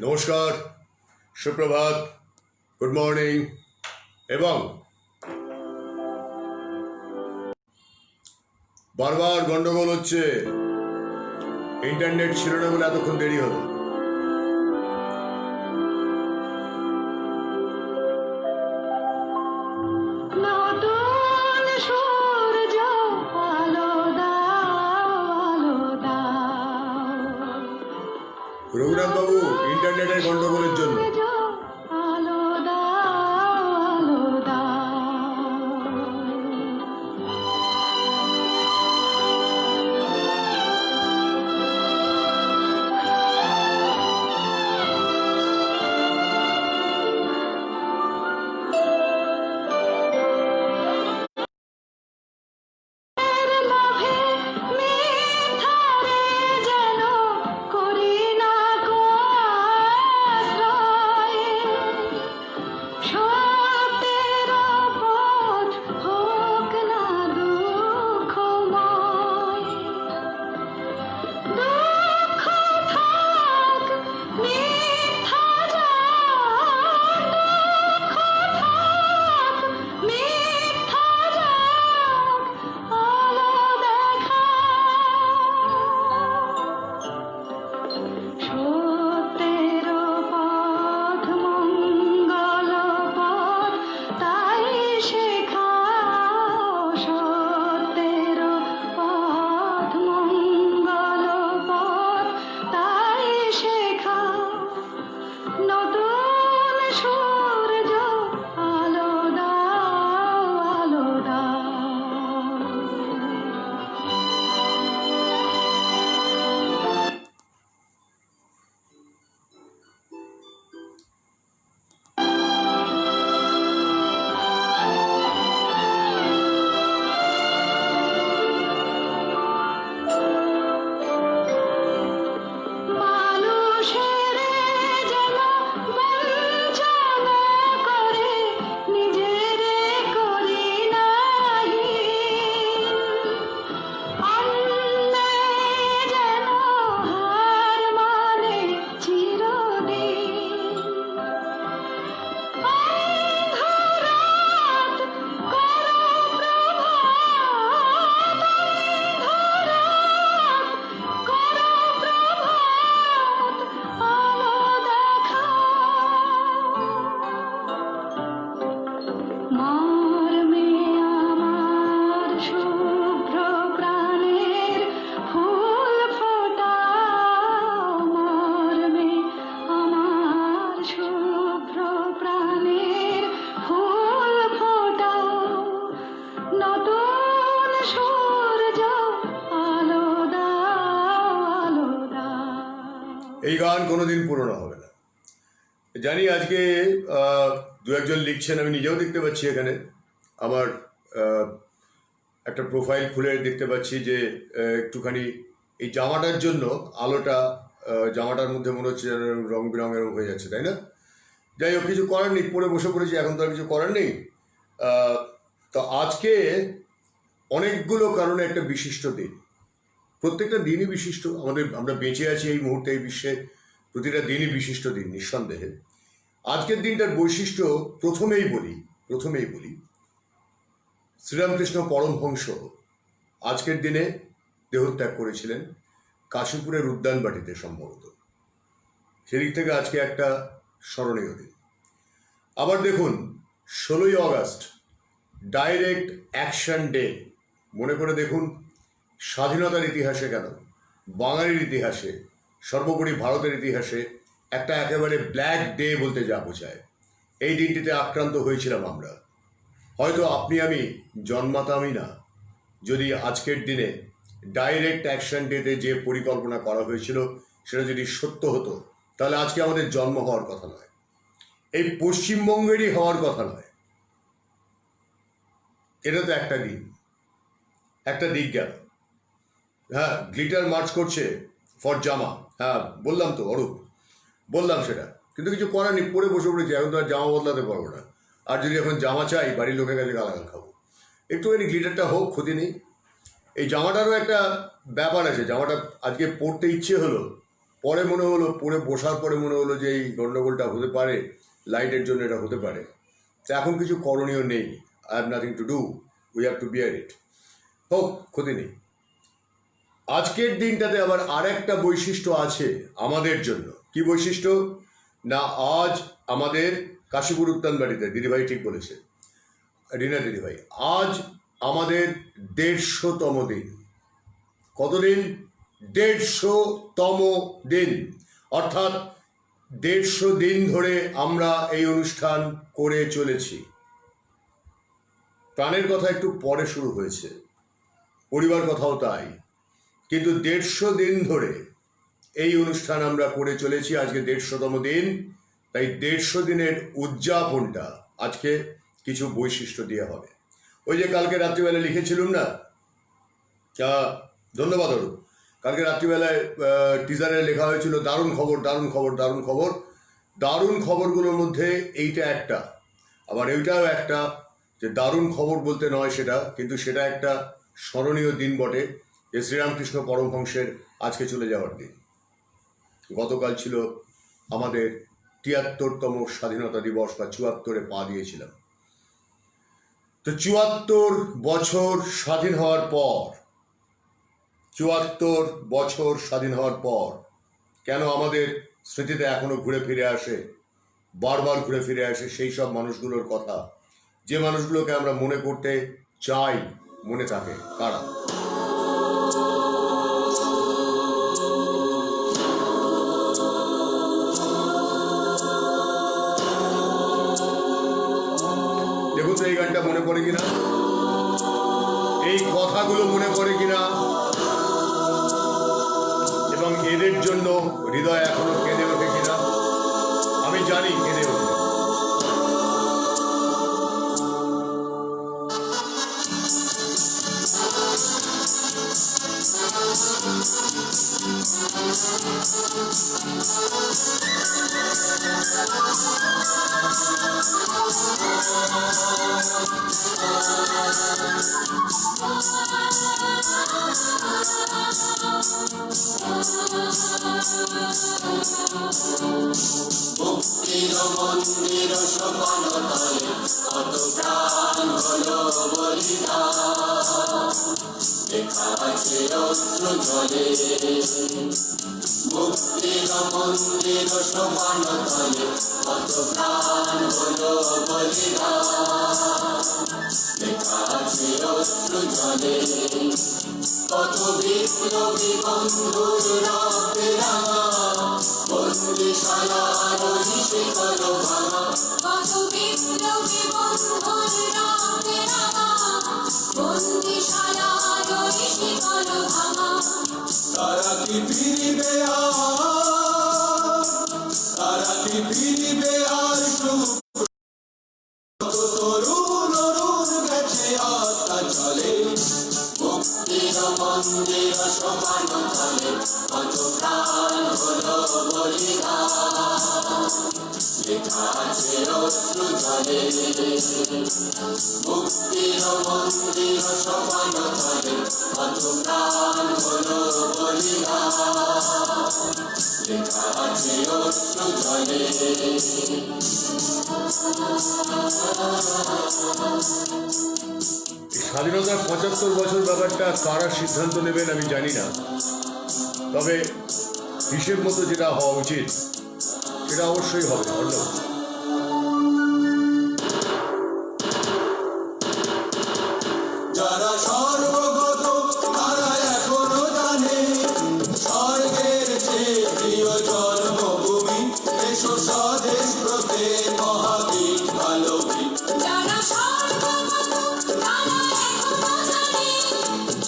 নমস্কার, সুপ্রভাত, good morning. এবং বারবার গন্ডগোল হচ্ছে, ইন্টারনেট ছিল না বলে এতক্ষণ দেরি হলো। রঘুনাথ বাবু, ইন্টারনেটের গন্ডগোলের জন্য এই গান কোনোদিন পুরনো হবে না। জানি আজকে দু একজন লিখছেন, আমি নিজেও দেখতে পাচ্ছি। এখানে আমার একটা প্রোফাইল খুলে দেখতে পাচ্ছি যে একটুখানি এই জামাটার জন্য আলোটা জামাটার মধ্যে মনে হচ্ছে যেন রং বেরঙের হয়ে যাচ্ছে, তাই না? যাই হোক, কিছু করার নেই, পরে বসে পড়েছি, এখন তো আর কিছু করার নেই। তো আজকে অনেকগুলো কারণে একটা বিশিষ্ট দিন। প্রত্যেকটা দিনই বিশিষ্ট। আমরা বেঁচে আছি এই মুহূর্তে, এই বিশ্বে প্রতিটা দিনই বিশিষ্ট দিন, নিঃসন্দেহে। আজকের দিনটার বৈশিষ্ট্য প্রথমেই বলি শ্রীরামকৃষ্ণ পরমহংস আজকের দিনে দেহত্যাগ করেছিলেন কাশীপুরের উদ্যানবাটিতে সম্ভবত। সেদিক থেকে আজকে একটা স্মরণীয় দিন। আবার দেখুন, 16ই আগস্ট ডাইরেক্ট অ্যাকশন ডে। মনে করে দেখুন, স্বাধীনতার ইতিহাসে কেন, বাঙালির ইতিহাসে, সর্বোপরি ভারতের ইতিহাসে একটা একেবারে ব্ল্যাক ডে বলতে যা বোঝায়। এই দিনটিতে আক্রান্ত হয়েছিলাম আমরা। হয়তো আপনি আমি জন্মাতামই না যদি আজকের দিনে ডাইরেক্ট অ্যাকশন ডেতে যে পরিকল্পনা করা হয়েছিল সেটা যদি সত্য হতো, তাহলে আজকে আমাদের জন্ম হওয়ার কথা নয়, এই পশ্চিমবঙ্গেরই হওয়ার কথা নয়। এটা তো একটা দিক গেল। হ্যাঁ, গ্লিটার মার্চ করছে ফর জামা, হ্যাঁ বললাম তো অরূপ, বললাম সেটা, কিন্তু কিছু করার নেই, পরে বসে পড়েছি। এখন তো আর জামা বদলাতে পারবো না। আর যদি এখন জামা চাই, বাড়ির লোকের কাছে গালাগাল খাবো। একটুখানি গ্লিটারটা হোক, ক্ষতি নেই। এই জামাটারও একটা ব্যাপার আছে। জামাটা আজকে পরতে ইচ্ছে হলো, পরে মনে হলো, পরে বসার পরে মনে হলো যে এই গণ্ডগোলটা হতে পারে, লাইটের জন্য এটা হতে পারে। তো এখন কিছু করণীয় নেই, I have nothing to do, we have to bear it. হোক, ক্ষতি নেই। আজকের দিনটাতে আবার আরেকটা বৈশিষ্ট্য আছে আমাদের জন্য। কি বৈশিষ্ট্য? না, আজ আমাদের কাশীপুর উত্তানবাড়িতে, দিদিভাই ঠিক বলেছে, রিনা দিদিভাই, আজ আমাদের 150তম দিন। কতদিন? 150তম দিন। অর্থাৎ 150 দিন ধরে আমরা এই অনুষ্ঠান করে চলেছি। প্রাণের কথা একটু পরে শুরু হয়েছে, পরিবার কথাও তাই, কিন্তু 150 দিন ধরে এই অনুষ্ঠান আমরা করে চলেছি। আজকে 150তম দিন, তাই 150 দিনের উদযাপনটা আজকে কিছু বৈশিষ্ট্য দিয়ে হবে। ওই যে কালকে রাত্রিবেলা লিখেছিলাম না, ধন্যবাদ অরূপ, কালকে রাত্রিবেলায় টিজারে লেখা হয়েছিল দারুণ খবর, দারুণ খবর, দারুণ খবর। দারুণ খবরগুলোর মধ্যে এইটা একটা, আবার এইটাও একটা, যে দারুণ খবর বলতে নয় সেটা, কিন্তু সেটা একটা স্মরণীয় দিন বটে, যে শ্রীরামকৃষ্ণ পরমহংসের আজকে চলে যাওয়ার দিন। গতকাল ছিল আমাদের ৭৩তম স্বাধীনতা দিবস, বা ৭৪-এ পা দিয়েছিলাম। তো ৭৪ বছর স্বাধীন হওয়ার পর, ৭৪ বছর স্বাধীন হওয়ার পর কেন আমাদের স্মৃতিতে এখনো ঘুরে ফিরে আসে, বারবার ঘুরে ফিরে আসে সেই সব মানুষগুলোর কথা, যে মানুষগুলোকে আমরা মনে করতে চাই, মনে থাকে কারা? দেখুন তো এই গানটা মনে পড়ে কিনা, এই কথাগুলো মনে পড়ে কিনা, এবং এদের জন্য হৃদয় এখনো কেঁদে ওঠে কিনা? আমি জানি কেঁদে ওঠে। মুক্তির মন্দির সমান তলে কত প্রাণ হলো বলিদান, লেখা আছে অশ্রু জলে। মুক্তির মন্দির সমান তলে কত প্রাণ হলো বলিদান, লেখা আছে অশ্রু জলে। কত বিপ্লবী বন্ধুর রক্তে রাঙা বন্দিশালার শিকল ভাঙা, কত বিপ্লবী বন্ধুর রক্তে রাঙা বন্দিশালার শিকল ভাঙা। তারা কি ফিরিবে আর, তারা কি ফিরিবে আর? কত তরুণ অরুণ গেছে আত্মা চলে। মুক্তির মন্দির সমান তলে কত প্রাণ হলো বলিদান, লেখা আছে অশ্রু জলে। মুক্তির মন্দির সমান তলে কত প্রাণ হলো বলিদান, লেখা আছে অশ্রু জলে। স্বাধীনতার ৭৫ বছর ব্যাপারটা কারা সিদ্ধান্ত নেবেন আমি জানি না, তবে হিসেব মতো যেটা হওয়া উচিত সেটা অবশ্যই হবে। ধন্যবাদ। যারা সর্বগত তারা এখনো জানে স্বর্গের চেয়ে প্রিয় জন্মভূমি, এসো স্বদেশ ব্রতে মহাবীর ভালোবী। যারা সর্বগত তারা এখনো জানে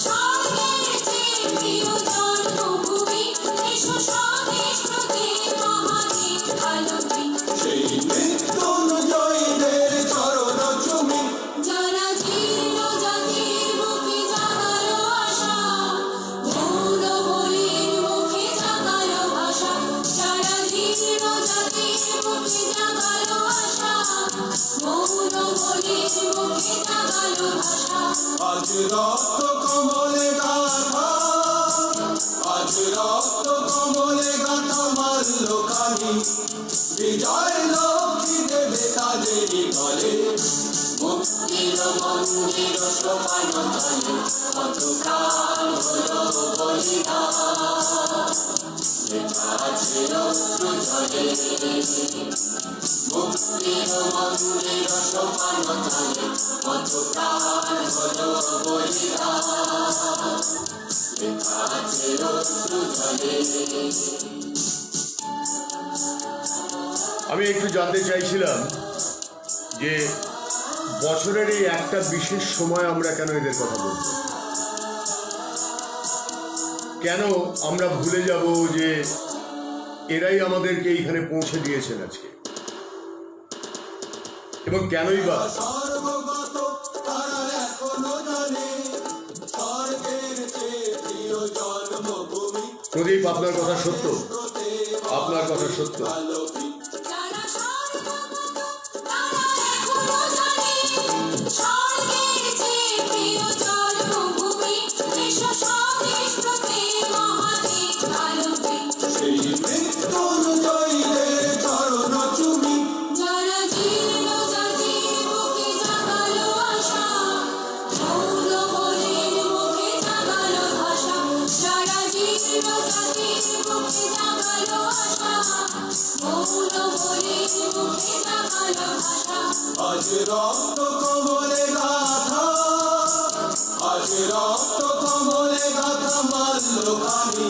স্বর্গের চেয়ে প্রিয় জন্মভূমি, এসো স্বদেশ ব্রতে মহাবীর ভালোবী। সেই মৃত্যুঞ্জয়ীদের চরণ চুমি, যারা জীর্ণ জাতির মুখে জাগালো আশা, মৌন বলির মুখে জাগালো ভাষা। যারা জীর্ণ জাতির মুখে জাগালো আশা, মৌন বলির মুখে জাগালো ভাষা। আজ রক্ত কমলে গাথা, আজ রক্ত কমলে গাথা বিজয় লক্ষ্মী দেবে তাদেরই বলে মুক্তির মন্দির সোপান তলে কত প্রাণ হলো বলিদান লেখা আছে অশ্রু জলে মুক্তির মন্দির সোপান তলে কত প্রাণ হলো বলিদান লেখা আছে অশ্রু জলে। আমি একটু জানতে চাইছিলাম যে বছরের এই একটা বিশেষ সময় আমরা কেন এদের কথা বলব, কেন আমরা ভুলে যাব যে এরাই আমাদেরকে এইখানে পৌঁছে দিয়েছেন আজকে, এবং কেনই বা সর্বগত তারা এখনো জানে স্বর্গের চেয়ে প্রিয় জন্মভূমি প্রদীপ, আপনার কথা সত্য, আপনার কথা সত্য। যারা সর্বগত তারা এখনো জানে স্বর্গের চেয়ে প্রিয় জন্মভূমি বিশ্ব সৃষ্টিতে মহাদেব আলোকে সেই মৃত্যুঞ্জয়ীদের চরণ চুমি যারা জীর্ণ জাতির বুকে জাগালো আশা মৌলবলের মুখে জাগালো ভাষা যারা জীর্ণ জাতির বুকে জাগালো আশা মৌলবলের মুখে জাগালো ভাষা আজ রক্ত কমলে গাথা আজ রক্ত কমলে গাথা মাল্যখানি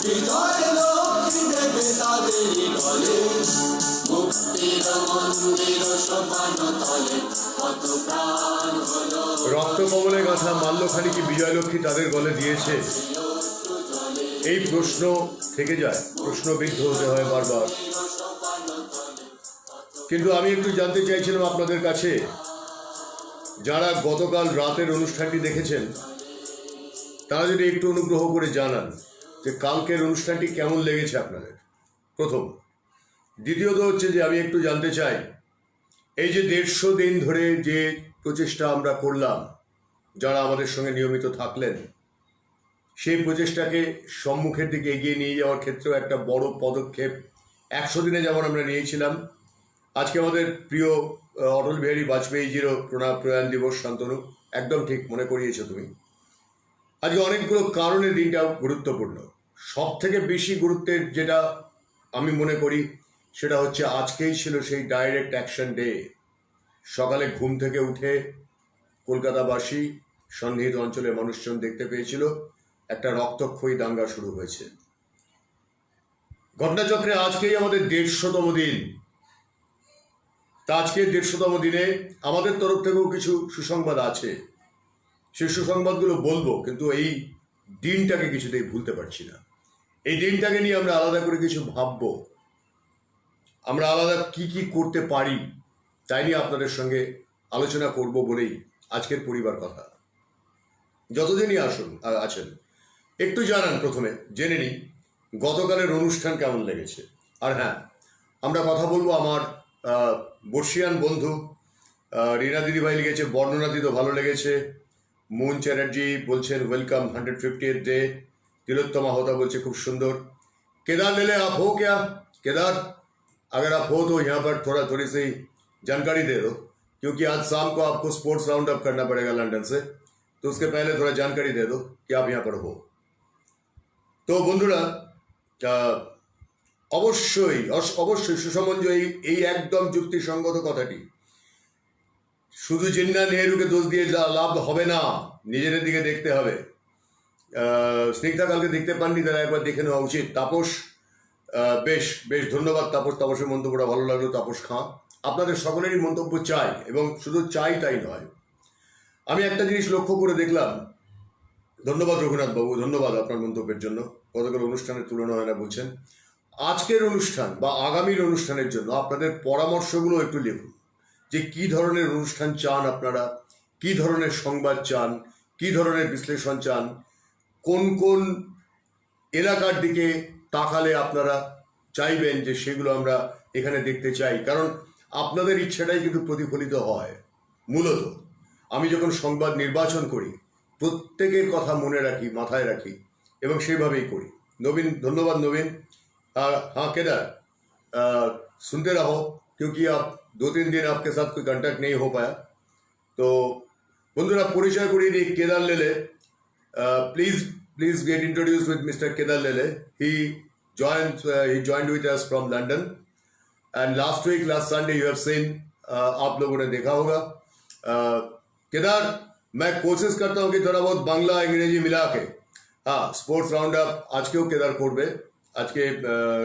বিজয় লক্ষ্মী দেবে তাদেরই বলে মুক্তির মন্দির সোপান তলে কত প্রাণ হলো রক্তকমলে গাঁথা মাল্যখানি কি বিজয়লক্ষ্মী তাদের গলে দিয়েছে? এই প্রশ্ন থেকে যায়, প্রশ্নবিদ্ধ হতে হয় বারবার। কিন্তু আমি একটু জানতে চাইছিলাম আপনাদের কাছে, যারা গতকাল রাতের অনুষ্ঠানটি দেখেছেন তারা যদি একটু অনুগ্রহ করে জানান যে কালকের অনুষ্ঠানটি কেমন লেগেছে আপনাদের, প্রথম। দ্বিতীয়ত হচ্ছে যে আমি একটু জানতে চাই, এই যে 150 দিন ধরে যে প্রচেষ্টা আমরা করলাম, যারা আমাদের সঙ্গে নিয়মিত থাকলেন, সেই প্রচেষ্টাকে সম্মুখের দিকে এগিয়ে নিয়ে যাওয়ার ক্ষেত্রেও একটা বড় পদক্ষেপ 100 দিনে যেমন আমরা নিয়েছিলাম, আজকে আমাদের প্রিয় অটল বিহারী বাজপেয়ীজিরও প্রয়াণ দিবস। শান্তনু, একদম ঠিক মনে করিয়েছো তুমি। আজকে অনেকগুলো কারণে দিনটা গুরুত্বপূর্ণ। সব থেকে বেশি গুরুত্বের যেটা আমি মনে করি সেটা হচ্ছে আজকেই ছিল সেই ডাইরেক্ট অ্যাকশন ডে। সকালে ঘুম থেকে উঠে কলকাতাবাসী, সন্নিহিত অঞ্চলের মানুষজন দেখতে পেয়েছিল একটা রক্তক্ষয়ী দাঙ্গা শুরু হয়েছে। ঘটনাচক্রে আজকেই আমাদের 150তম দিন। তা আজকে 150তম দিনে আমাদের তরফ থেকেও কিছু সুসংবাদ আছে, সেই সুসংবাদগুলো বলবো, কিন্তু এই দিনটাকে কিছুতেই ভুলতে পারছি না। এই দিনটাকে নিয়ে আমরা আলাদা করে কিছু ভাববো, আমরা আলাদা কি কি করতে পারি তাই নিয়ে আপনাদের সঙ্গে আলোচনা করব বলেই আজকের পরিবার কথা। যতদিনই আছেন একটু জানান, প্রথমে জেনে নিই গতকালের অনুষ্ঠান কেমন লেগেছে। আর হ্যাঁ, আমরা কথা বলবো আমার বর্ষিয়ান বন্ধু রিনা দিদিভাই লিখেছে বর্ণনা দিতে ভালো লেগেছে। মুন চ্যাটার্জি বলছেন ওয়েলকাম 150th ডে। तिलोत्तमा होता बोलছে খুব সুন্দর। केदार ले ले आप हो क्या? केदार अगर आप हो तो यहाँ पर थोड़ी सी जानकारी दे दो, क्योंकि आज शाम को आपको स्पोर्ट्स राउंड अप करना पड़ेगा लंदन से, तो उसके पहले थोड़ा जानकारी दे दो कि आप यहाँ पर हो। তো বন্ধুরা, অবশ্যই অবশ্যই সুসমঞ্জ এই একদম যুক্তিসঙ্গত কথাটি। শুধু জিন্না নেহরুকে দোষ দিয়ে লাভ হবে না, নিজেদের দিকে দেখতে হবে। স্নিগ্ধা কালকে দেখতে পাননি, তারা একবার দেখে নেওয়া উচিত। তাপস, বেশ বেশ ধন্যবাদ তাপস, তাপসের মন্তব্যটা ভালো লাগলো। তাপস খাঁ, আপনাদের সকলেরই মন্তব্য চাই, এবং শুধু চাই তাই নয়। আমি একটা জিনিস লক্ষ্য করে দেখলাম, ধন্যবাদ রঘুনাথ বাবু, ধন্যবাদ আপনার মন্তব্যের জন্য। গতকাল অনুষ্ঠানের তুলনা হয় না বলছেন। আজকের অনুষ্ঠান বা আগামীর অনুষ্ঠানের জন্য আপনাদের পরামর্শগুলো একটু লিখুন, যে কি ধরনের অনুষ্ঠান চান আপনারা, কি ধরনের সংবাদ চান, কি ধরনের বিশ্লেষণ চান, কোন কোন এলাকার দিকে তাকালে আপনারা চাইবেন যে সেগুলো আমরা এখানে দেখতে চাই। কারণ আপনাদের ইচ্ছাটাই কিন্তু প্রতিফলিত হয়। মূলত আমি যখন সংবাদ নির্বাচন করি প্রত্যেকের কথা মনে রাখি, মাথায় রাখি, এবং সেইভাবেই করি। নবীন, ধন্যবাদ নবীন। হ্যাঁ কেদার, सुनते रहो, क्योंकि आप 2-3 दिन आपके साथ कोई कांटेक्ट नहीं हो पाया। तो বন্ধুরা পরিচয় করিয়ে দিই Kedar লেলে। Please get introduced with Mr. Kedar Lele. He joined with us from London, and last Sunday you have seen, आप लोगों ने देखा होगा। केदार, मैं कोशिश करता हूँ कि थोड़ा बहुत बांग्ला इंग्रेजी मिला के, हाँ, स्पोर्ट्स राउंड अप আজকেও কেদার করবে, আজকে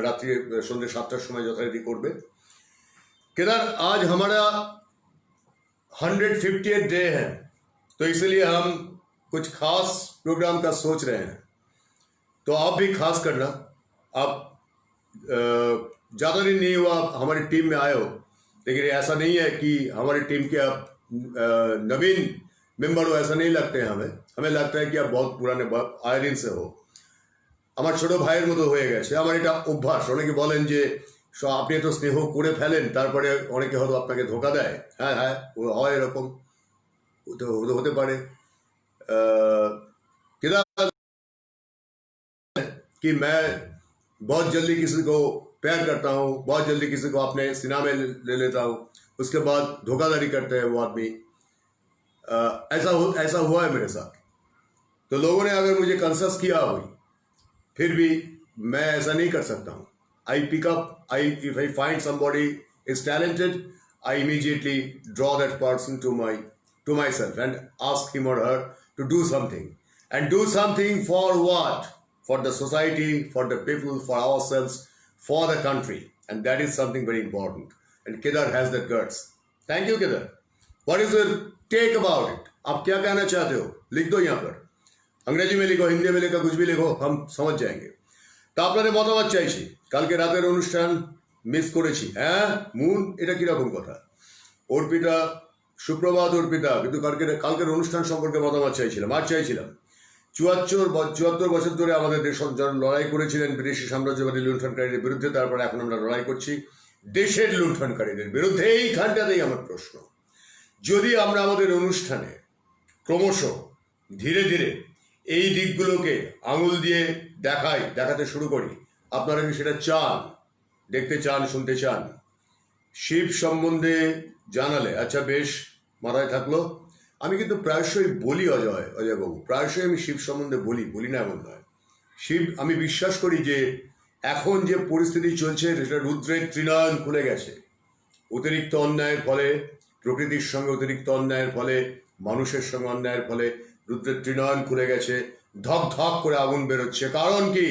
রাত্রি সন্ধ্যে 7টার সময় যথারীতি করবে। केदार, आज हमारा 150th डे है, तो इसलिए हम कुछ खास प्रोग्राम का सोच रहे हैं, तो आप भी खास करना। आप ज़्यादा दिन नहीं हुआ हमारी टीम में आए हो, लेकिन ऐसा नहीं है कि हमारी टीम के आप नवीन मेंबर हो, ऐसा नहीं लगते हैं हमें लगता है कि आप बहुत पुराने आए दिन से हो। আমার ছোট ভাইয়ের মতো হয়ে গেছে। আমার এটা অভ্যাস। অনেকে বলেন যে আপনি তো স্নেহ করে ফেলেন, তারপরে অনেকে হয়তো আপনাকে ধোকা দেয়। হ্যাঁ হ্যাঁ, হয় এরকম, হতে পারে। कि मैं बहुत जल्दी किसी को प्यार करता हूँ, बहुत जल्दी किसी को अपने सीना में ले लेता हूँ, उसके बाद धोखाधड़ी करते हैं वो आदमी। ऐसा हुआ है मेरे साथ। तो लोगों ने अगर मुझे कंसल्ट किया हुई, फिर भी मैं ऐसा नहीं कर सकता हूँ। I pick up, if I find somebody is talented, I immediately draw that person to myself and ask him or her to do something. And do something for what? For the society, for the people, for ourselves, for the country. And that is something very important. And Kedar has that guts. Thank you, Kedar. What is your take about it? आप क्या कहना चाहते हो? लिख दो यहाँ पर। अंग्रेजी में लिखो, हिंदी में लिखो, कुछ भी लिखो, हम समझ जाएंगे। তা আপনাদের মতামত চাইছি। কালকে রাতের অনুষ্ঠান মিস করেছি। হ্যাঁ মুন, এটা কিরকম কথা? অর্পিতা, সুপ্রভাত অর্পিতা, কিন্তু কালকের অনুষ্ঠান সম্পর্কে মতামত চাইছিলাম। আর চাইছিলাম 74 বছর ধরে আমাদের দেশ লড়াই করেছিলেন বিদেশি সাম্রাজ্যবাদী লুণ্ঠনকারীদের বিরুদ্ধে, তারপর এখন আমরা লড়াই করছি দেশের লুণ্ঠনকারীদের বিরুদ্ধে। এইখানটাতেই আমার প্রশ্ন, যদি আমরা আমাদের অনুষ্ঠানে ক্রমশ ধীরে ধীরে এই দিকগুলোকে আঙুল দিয়ে দেখাতে শুরু করি, আপনারা কি সেটা চান, দেখতে চান, শুনতে চান? শিব সম্বন্ধে জানালে আচ্ছা বেশ, মাথায় থাকলো। আমি কিন্তু প্রায়শই বলি অজয়বাবু, প্রায়শই আমি শিব সম্বন্ধে বলি না এমন নয়। শিব, আমি বিশ্বাস করি যে এখন যে পরিস্থিতি চলছে সেটা রুদ্রের তৃণয়ন খুলে গেছে। অতিরিক্ত অন্যায়ের ফলে, প্রকৃতির সঙ্গে অতিরিক্ত অন্যায়ের ফলে, মানুষের সঙ্গে অন্যায়ের ফলে রুদ্রের তৃণয়ন খুলে গেছে, ধক ধক করে আগুন বেরোচ্ছে। কারণ কি?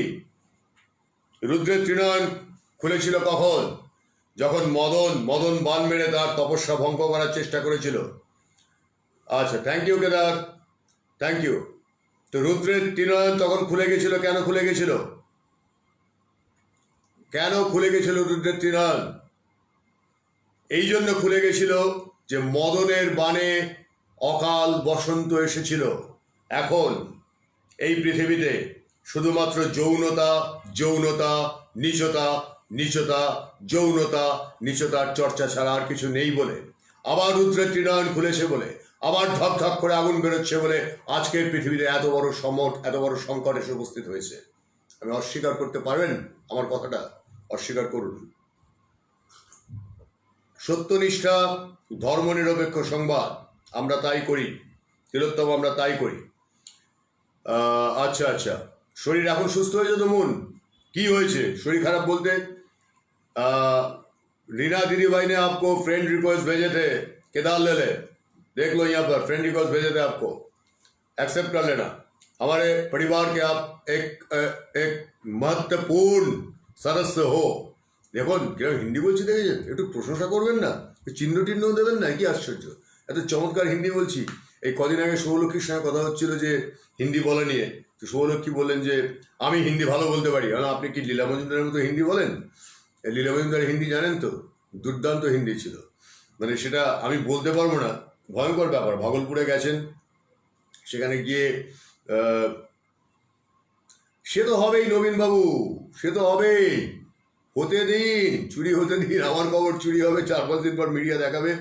রুদ্রের তৃণয়ন খুলেছিল কখন? যখন মদন বান মেরে তার তপস্যা ভঙ্গ করার চেষ্টা করেছিল। আচ্ছা, thank you Kedar, thank you. তো রুদ্রের তৃণয়ন তখন খুলে গেছিল। কেন খুলে গেছিল? রুদ্রের তৃণয়ন এই জন্য খুলে গেছিল যে মদনের বাণে অকাল বসন্ত এসেছিল। এখন এই পৃথিবীতে শুধুমাত্র যৌনতা, নিচতার চর্চা ছাড়া আর কিছু নেই বলে, আবার রুদ্রের তৃণয়ন খুলেছে বলে, আবার ধক ধক করে আগুন বেরোচ্ছে বলে আজকের পৃথিবীতে এত বড় সংকট এসে উপস্থিত হয়েছে। আমি অস্বীকার করতে পারবেন আমার কথাটা? অস্বীকার করুন। সত্যনিষ্ঠা, ধর্মনিরপেক্ষ সংবাদ, আমরা তাই করি তিলোত্তম, আমরা তাই করি। আচ্ছা, শরীর এখন সুস্থ হয়েছে তো? মন কি হয়েছে? শরীর খারাপ বলতে रीना दीदी भाई ने आपको फ्रेंड रिक्वेस्ट भेजे थे, केदार ले ले, देख लो यहाँ पर फ्रेंड रिक्वेस्ट भेजे थे आपको, एक्सेप्ट कर लेना। हमारे परिवार के आप एक महत्वपूर्ण सदस्य हो। দেখুন কিরকম হিন্দি বলছি, দেখেছেন? একটু প্রশংসা করবেন না, চিহ্ন দেবেন না, কি আশ্চর্য, এত চমৎকার হিন্দি বলছি। এই কদিন আগে শুভলক্ষ্মীর সঙ্গে কথা হচ্ছিল যে হিন্দি বলা নিয়ে, তো শুভলক্ষ্মী বললেন যে আমি হিন্দি ভালো বলতে পারি। আপনি কি লীলা মজুমদারের মতো হিন্দি বলেন? লীলা মজুমদারের হিন্দি জানেন তো? দুর্দান্ত হিন্দি ছিল, মানে সেটা আমি বলতে পারবো না, ভয়ঙ্কর ব্যাপার। ভাগলপুরে গেছেন, সেখানে গিয়ে সে তো হবেই নবীনবাবু, সে তো হবেই, হতে দিন, চুরি হতে দিন। আমার খবর চুরি হবে, 4-5 दिन पर मीडिया देखाবে।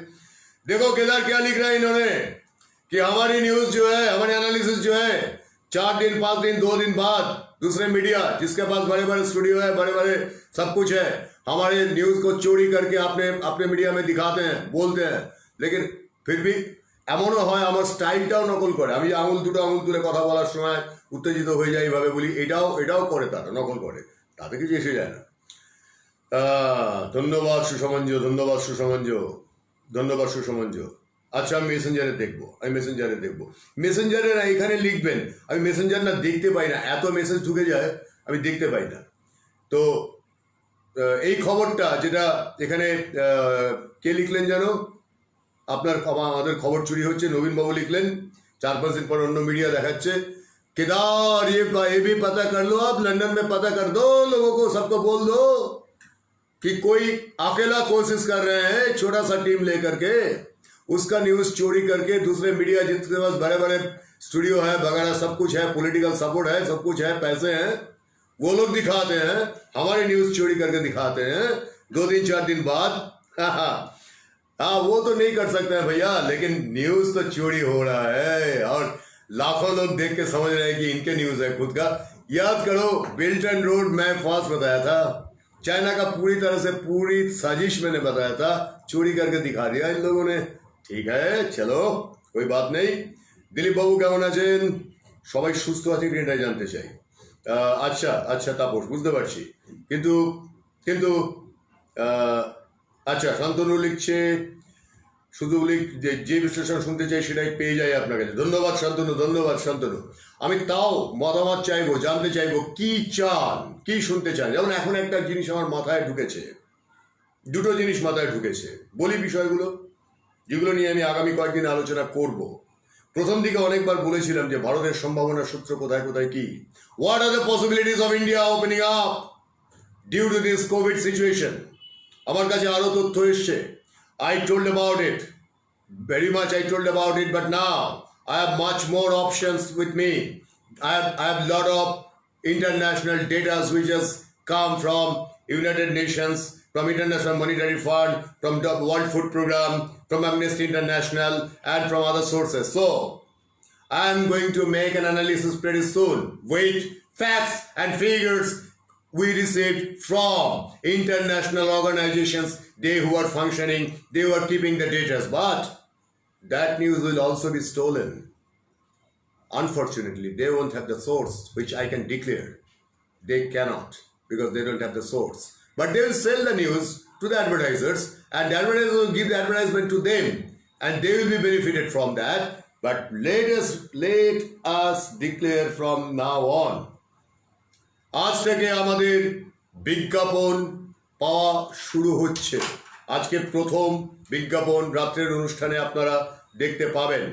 देखो केदार क्या लिख रहा है इन्होंने कि हमारी न्यूज जो है, हमारे एनालिसिस जो है 4 दिन 5 दिन 2 दिन बाद दूसरे मीडिया जिसके पास बड़े बड़े स्टूडियो है, बड़े बड़े सब कुछ है, हमारे न्यूज़ को चोरी करके अपने मीडिया में दिखाते हैं, बोलते हैं, लेकिन फिर भी এমনও হয় আমার স্টাইলটাও নকল করে। আমি দুটো আঙুল তুলে কথা বলার সময় উত্তেজিত হয়ে যাই, এইভাবে বলি, এটাও করে, তারা নকল করে, তাতে কিছু এসে যায় না। ধন্যবাদ সুসমঞ্জ, ধন্যবাদ সুসমঞ্জ। আচ্ছা, আমি মেসেঞ্জারে দেখবো, মেসেঞ্জারের এখানে লিখবেন, আমি মেসেঞ্জার না দেখতে পাই না, এত মেসেজ ঢুকে যায় আমি দেখতে পাই না। তো এই খবরটা যেটা এখানে কে লিখলেন জানো, আমাদের খবর চুরি হচ্ছে, নবীনবাবু লিখলেন, 4-5 दिन पर অন্য মিডিয়া দেখাচ্ছে, केदार ये भी पता कर लो, आप लंदन में पता कर दो, लोगों को सबको बोल दो कि कोई अकेला कोशिश कर रहे हैं छोटा सा टीम लेकर के, उसका न्यूज चोरी करके दूसरे मीडिया जिसके पास बड़े बड़े स्टूडियो है वगैरह सब कुछ है, पॉलिटिकल सपोर्ट है, सब कुछ है, पैसे हैं, वो लोग दिखाते हैं, हमारी न्यूज चोरी करके दिखाते हैं 2-4 दिन बाद। हाँ, वो तो नहीं कर सकते हैं भैया, लेकिन न्यूज तो चोरी हो रहा है और लाखों लोग देख के समझ रहे हैं कि इनके न्यूज है खुद का। याद करो, बेल्ट एंड रोड मैं फास्ट बताया था, चाइना का पूरी तरह से पूरी साजिश मैंने बताया था, चोरी करके दिखा दिया इन लोगों ने। ठीक है, चलो कोई बात नहीं। दिलीप बाबू কেমন আছেন? সবাই সুস্থ আছে কিনা এটাই জানতে চাই। আচ্ছা তাপস, বুঝতে পারছি, কিন্তু আচ্ছা, শান্তনু লিখছে, শুধু যে বিশ্লেষণ শুনতে চাই সেটাই পেয়ে যাই আপনার কাছে। ধন্যবাদ শান্তনু। আমি তাও মতামত চাইবো, জানতে চাইবো কি চান, কি শুনতে চান। যেমন এখন একটা জিনিস আমার মাথায় ঢুকেছে, দুটো জিনিস মাথায় ঢুকেছে, বলি বিষয়গুলো, যেগুলো নিয়ে আমি আগামী কয়েকদিন আলোচনা করব। প্রথম দিকে অনেকবার বলেছিলাম যে ভারতের সম্ভাবনার সূত্র কোথায় কোথায় কি, what are the possibilities of India opening up due to this COVID situation. আমার কাছে আরো তথ্য এসছে, I told about it, very much I told about it, but now I have much more options with me. I have lot of international data which has come from United Nations, from International Monetary Fund, from the World Food Program, from Amnesty International, and from other sources. So I am going to make an analysis pretty soon with facts and figures we received from international organizations, they who are functioning, they who are keeping the data. But that news will also be stolen. Unfortunately, they won't have the source, which I can declare. They cannot, because they don't have the source. But they will sell the news to the advertisers, and the advertisers will give the advertisement to them, and they will be benefited from that. But let us declare from now on, আজ থেকে আমাদের বিজ্ঞাপন পাওয়া শুরু হচ্ছে। আজকে প্রথম বিজ্ঞাপন রাত্রের অনুষ্ঠানে আপনারা দেখতে পাবেন।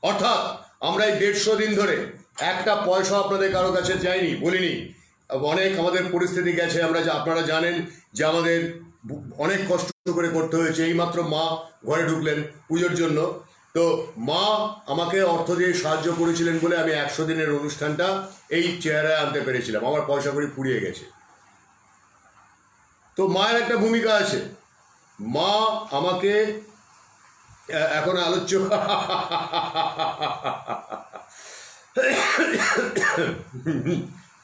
অর্থাৎ আমরা এই 150 দিন ধরে একটা পয়সা আপনাদের কারো কাছে চাইনি, বলিনি। অনেক আমাদের পরিস্থিতি গেছে, আপনারা জানেন যে আমাদের অনেক কষ্ট করে করতে হয়েছে। এইমাত্র মা ঘরে ঢুকলেন পুজোর জন্য, তো মা আমাকে অর্থ দিয়ে সাহায্য করেছিলেন বলে আমি 100 দিনের অনুষ্ঠানটা এই চেহারায় আনতে পেরেছিলাম। আমার পয়সা করে ফুরিয়ে গেছে। তো মায়ের একটা ভূমিকা আছে, মা আমাকে এখন আলোচ্য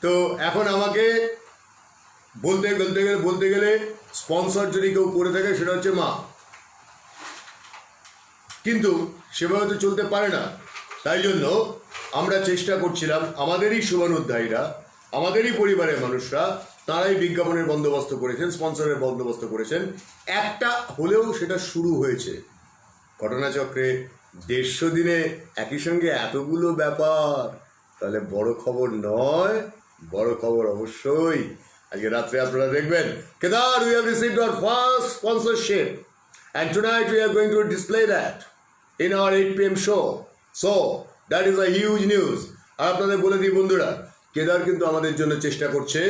তো এখন আমাকে বলতে গেলে স্পন্সর যদি কেউ করে থাকে সেটা হচ্ছে মা, কিন্তু সেভাবে তো চলতে পারে না। তাই জন্য আমরা চেষ্টা করছিলাম, আমাদেরই শুভানুধ্যায়ীরা, আমাদেরই পরিবারের মানুষরা, তারাই বিজ্ঞাপনের বন্দোবস্ত করেছেন, স্পন্সরের বন্দোবস্ত করেছেন। একটা হলেও সেটা শুরু হয়েছে। ঘটনাচক্রে 150 দিনে একই সঙ্গে এতগুলো ব্যাপার, তাহলে বড় খবর নয়? বড় খবর অবশ্যই। আজকে রাত্রে আপনারা দেখবেন, Kedar, we have received our first sponsorship and tonight we are going to display that in our 8 PM show. So that is a huge news. আর আপনাদের বলে দিই বন্ধুরা, কেদার কিন্তু আমাদের জন্য চেষ্টা করছে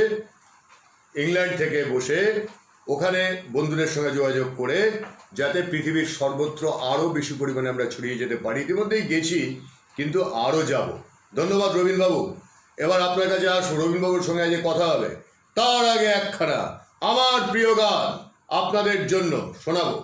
ইংল্যান্ড থেকে বসে, ওখানে বন্ধুদের সঙ্গে যোগাযোগ করে, যাতে পৃথিবীর সর্বত্র আরও বেশি পরিমাণে আমরা ছড়িয়ে যেতে পারি। ইতিমধ্যেই গেছি, কিন্তু আরও যাব। ধন্যবাদ রবীনবাবু। এবার আপনার কাছে আসবো, রবীনবাবুর সঙ্গে আজকে কথা হবে। তার আগে একখানা আমার প্রিয় গান আপনাদের জন্য শোনাবো।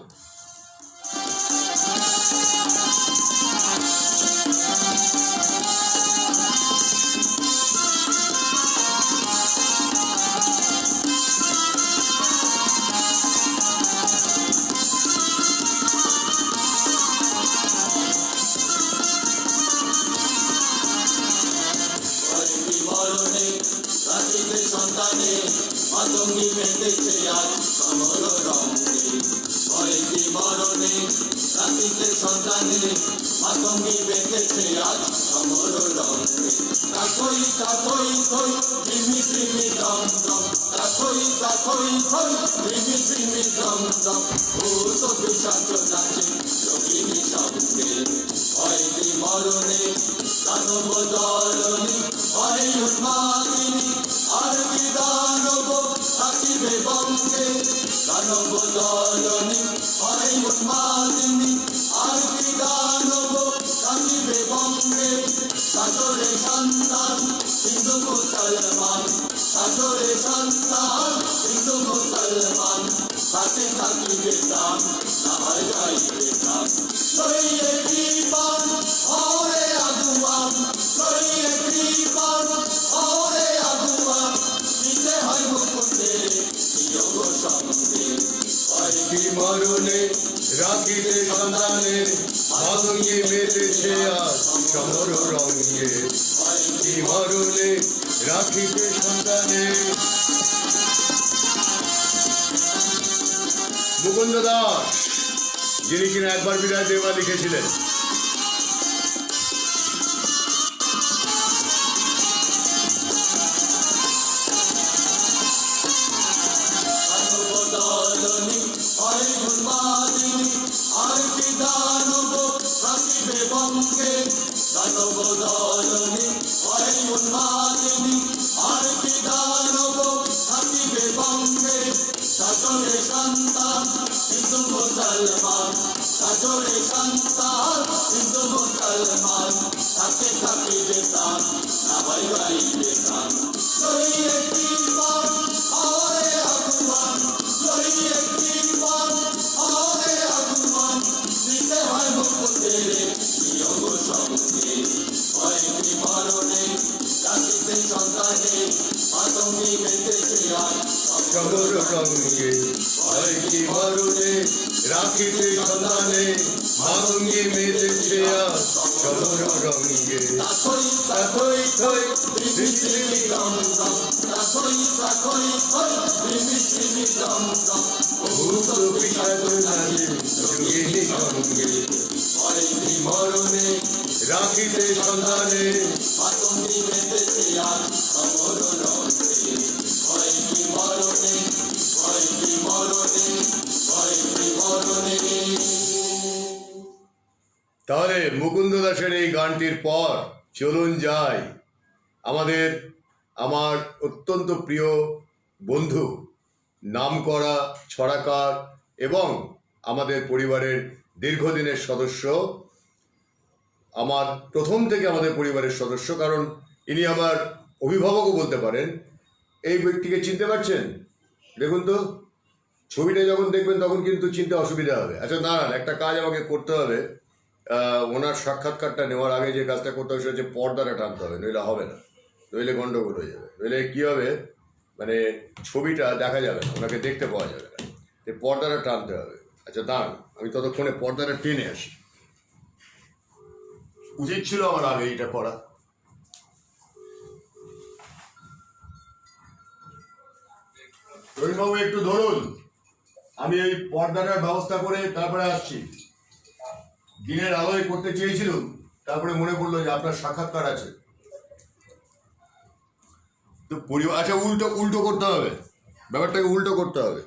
মাতঙ্গি বেঁধেছে আজ সমর রঙে তাকই তাকই কই প্রেমী প্রেমী দম দম তাকই তাকই কই প্রেমী প্রেমী দম দম ভূত পিশাচ নাচে যোগিনী সঙ্গে হয়নি মরণে দানব দলনি হয় উন্মাদিনী আর কি দানব থাকিবে বঙ্গে দানব দলনি হয় উন্মাদিনী আর কি দানব থাকিবে বঙ্গে সাগরে সন্তান হিন্দু মুসলমান সাগরে সন্তান হিন্দু মুসলমান সাথে থাকিবে প্রাণ না হয় যাইবে প্রাণ লইয়ে কৃপান ওরে আগুয়ান লইয়ে কৃপান ওরে আগুয়ান দিতে হয় মুকুন্দের যোগ সঙ্গে হয় কি মরণে রাখিতে সন্তানে মাতঙ্গি মেতেছে আজ সমর রঙে কি মরণে রাখিতে সন্তানে। মুকুন্দ দাস, যিনি কিনা একবার বিদায় দেওয়া লিখেছিলেন। দানবদলনি হয় উন্মাদিনী আর কি দানব থাকিবে বঙ্গে দানবদলনি হয় উন্মাদিনী আর কি দানব থাকিবে বঙ্গে সাগরে সন্তান হিন্দু মুসলমান সাগরে সন্তান হিন্দু মুসলমান থাকে থাকিবে প্রাণ না হয় গাইবে প্রাণ লইয়ে কৃপান ওরে আগুয়ান লইয়ে কৃপান ওরে আগুয়ান দিতে হয় মুকুন্দের যোগ সঙ্গে হয় কি মরণে রাখিতে সন্তানে মাতঙ্গি বেঁধেছে আজ সমর রঙে হয় কি মরণে রাখিতে সন্তানে মাতঙ্গি মেতেছে আজ সমর রঙে তাকই তাকই থই প্রেমী প্রেমী দম দম তাকই তাকই কই প্রেমী প্রেমী দম দম ভূত পিশাচ নাচে যোগিনী সঙ্গে হয় কি মরণে রাখিতে সন্তানে মাতঙ্গি বেঁধেছে আজ সমর রঙে হয় কি মরণে হয় কি মরণে হয় কি মরণে। তাহলে মুকুন্দ দাসের এই গানটির পর চলুন যাই আমার অত্যন্ত প্রিয় বন্ধু, নামকরা ছড়াকার এবং আমাদের পরিবারের দীর্ঘদিনের সদস্য, আমার প্রথম থেকে আমাদের পরিবারের সদস্য, কারণ ইনি আমার অভিভাবকও বলতে পারেন। এই ব্যক্তিকে চিনতে পারছেন? দেখুন তো, ছবিটা যখন দেখবেন তখন কিন্তু চিনতে অসুবিধা হবে। আচ্ছা দাঁড়ান, একটা কাজ আমাকে করতে হবে। ওনার সাক্ষাৎকারটা নেওয়ার আগে যে কাজটা করতে হবে সেটা হচ্ছে পর্দাটা টানতে হবে, নইলে হবে না, নইলে গন্ডগোল হয়ে যাবে, নইলে কী হবে, মানে ছবিটা দেখা যাবে না, ওনাকে দেখতে পাওয়া যাবে না, পর্দাটা টানতে হবে। আচ্ছা দাঁড়ান, আমি ততক্ষণে পর্দাটা টেনে আসি। উচিত ছিল আমার আগে এটা করা। রবিবাবু একটু ধরুন, আমি এই পর্দাটার ব্যবস্থা করে তারপরে আসছি। দিনের আলোয় করতে চেয়েছিলাম, তারপরে মনে পড়লো যে আপনার সাক্ষাৎকার আছে, তো পরিবার। আচ্ছা উল্টো করতে হবে, ব্যাপারটাকে উল্টো করতে হবে,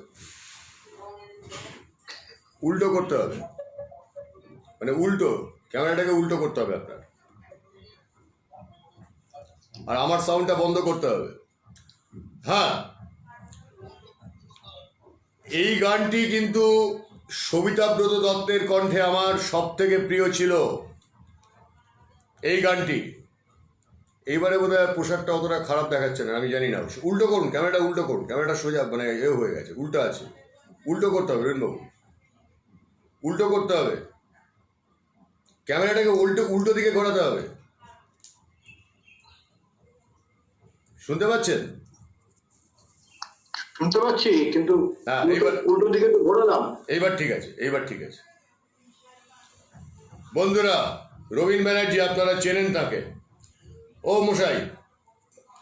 মানে উল্টো, ক্যামেরাটাকে উল্টো করতে হবে আপনার, আর আমার সাউন্ডটা বন্ধ করতে হবে। হ্যাঁ, এই গানটি কিন্তু সবিতাব্রত দত্তের কণ্ঠে আমার সব থেকে প্রিয় ছিল এই গানটি। এইবারে বোধহয় পোশাকটা অতটা খারাপ দেখাচ্ছে না, আমি জানি না। উল্টো করুন, ক্যামেরাটা উল্টো করুন, ক্যামেরাটা সোজা মানে হয়ে গেছে, উল্টো আছে, উল্টো করতে হবে রেণবাবু, উল্টো করতে হবে, ক্যামেরাটাকে উল্টো দিকে ঘোরাতে হবে। শুনতে পাচ্ছেন? শুনতে পাচ্ছি, কিন্তু হ্যাঁ, উল্টো দিকে তো ঘোরালাম। এইবার ঠিক আছে। বন্ধুরা, রবীন ব্যানার্জি আপনারা চেনেন তাকে। ও মশাই,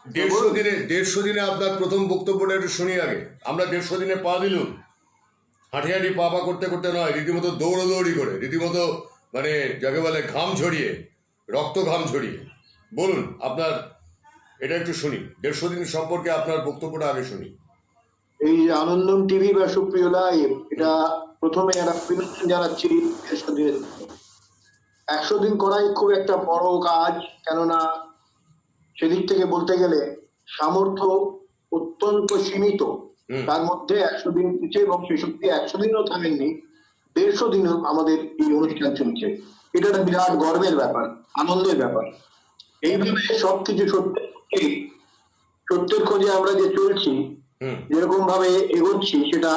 150 দিনে আপনার প্রথম বক্তব্যটা একটু শুনি আগে। আমরা 150 দিনে পা দিলুম, হাঁটি পা করতে করতে নয়, রীতিমতো দৌড়ি করে, রীতিমতো মানে যাকে বলে ঘাম ঝরিয়ে, রক্ত ঘাম ঝরিয়ে। বলুন আপনার, এটা একটু শুনি, 150 দিন সম্পর্কে আপনার বক্তব্যটা আগে শুনি। এই আনন্দম টিভি বা সুপ্রিয় লাইভ, এটা প্রথমে একটা অভিনন্দন জানাচ্ছি 150 দিনের। 100 দিন করাই খুব একটা বড় কাজ, কেননা সেদিক থেকে বলতে গেলে সামর্থ্য অত্যন্ত সীমিত। তার মধ্যে 100 দিন পিছিয়ে এবং শেষোক্তি 100 দিনও থামেননি, 150 দিন আমাদের এই অনুষ্ঠান চলছে। এটা একটা বিরাট গর্বের ব্যাপার, আনন্দের ব্যাপার। এইভাবে সবকিছু সত্যের খোঁজে আমরা যে চলছি, যেরকম ভাবে এগোচ্ছি, সেটা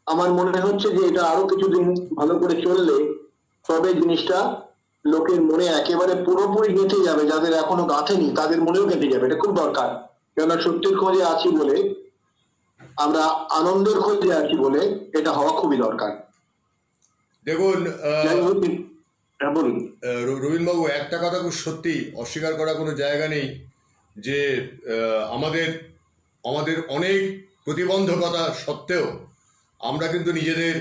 আমার মনে হচ্ছে যে এটা আরো কিছুদিন ভালো করে চললে তবে জিনিসটা লোকের মনে একেবারে পুরোপুরি গেঁথে যাবে। যাদের এখনো গাঁথেনি তাদের মনেও গেঁথে যাবে। এটা খুব দরকার, কেননা সত্যের খোঁজে আছি বলে, আমরা আনন্দের খোঁজে আছি বলে এটা হওয়া খুবই দরকার। দেখুন হ্যাঁ বলুন। রবীন্দ্রবাবু, একটা কথা খুব সত্যি, অস্বীকার করার কোনো জায়গা নেই যে আমাদের অনেক প্রতিবন্ধকতা সত্ত্বেও আমরা কিন্তু নিজেদের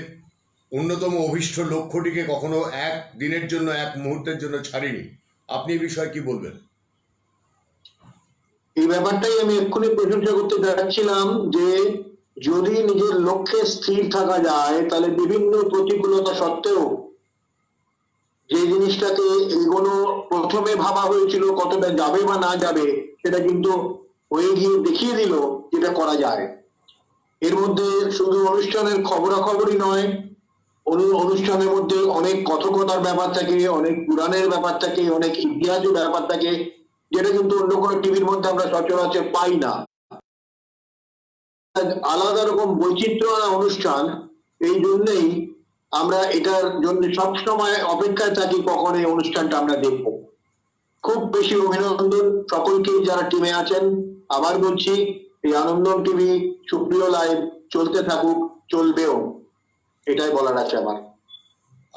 অন্যতম অভীষ্ট লক্ষ্যটিকে কখনো এক দিনের জন্য, এক মুহূর্তের জন্য ছাড়িনি। আপনি এই বিষয়ে কি বলবেন? এই ব্যাপারটাই আমি এক্ষুনি প্রশংসা করতে যাচ্ছিলাম, যে যদি নিজের লক্ষ্যে স্থির থাকা যায়, তাহলে বিভিন্ন প্রতিকূলতা সত্ত্বেও যে জিনিসটাকে এগোনো প্রথমে ভাবা হয়েছিল কতটা যাবে বা না যাবে, সেটা কিন্তু হয়ে গিয়ে দেখিয়ে দিল যেটা করা যায়। এর মধ্যে শুধু অনুষ্ঠানের খবরাখবরই নয়, অনুষ্ঠানের মধ্যে অনেক কথকতার ব্যাপার থাকে, অনেক পুরাণের ব্যাপার থাকে, অনেক ইতিহাসের ব্যাপার থাকে, যেটা কিন্তু অন্য কোনো টিভির মধ্যে আমরা সচরাচর পাই না। আলাদা রকম বৈচিত্র্য অনুষ্ঠান, এই জন্যই আমরা এটার জন্য সবসময় অপেক্ষায় থাকি কখন এই অনুষ্ঠানটা আমরা দেখব। খুব বেশি অভিনন্দন সকলকেই যারা টিমে আছেন। আবার বলছি, এই আনন্দম টিভি সুপ্রিয় লাইভ চলতে থাকুক, চলবেও, এটাই বলার আছে আমার।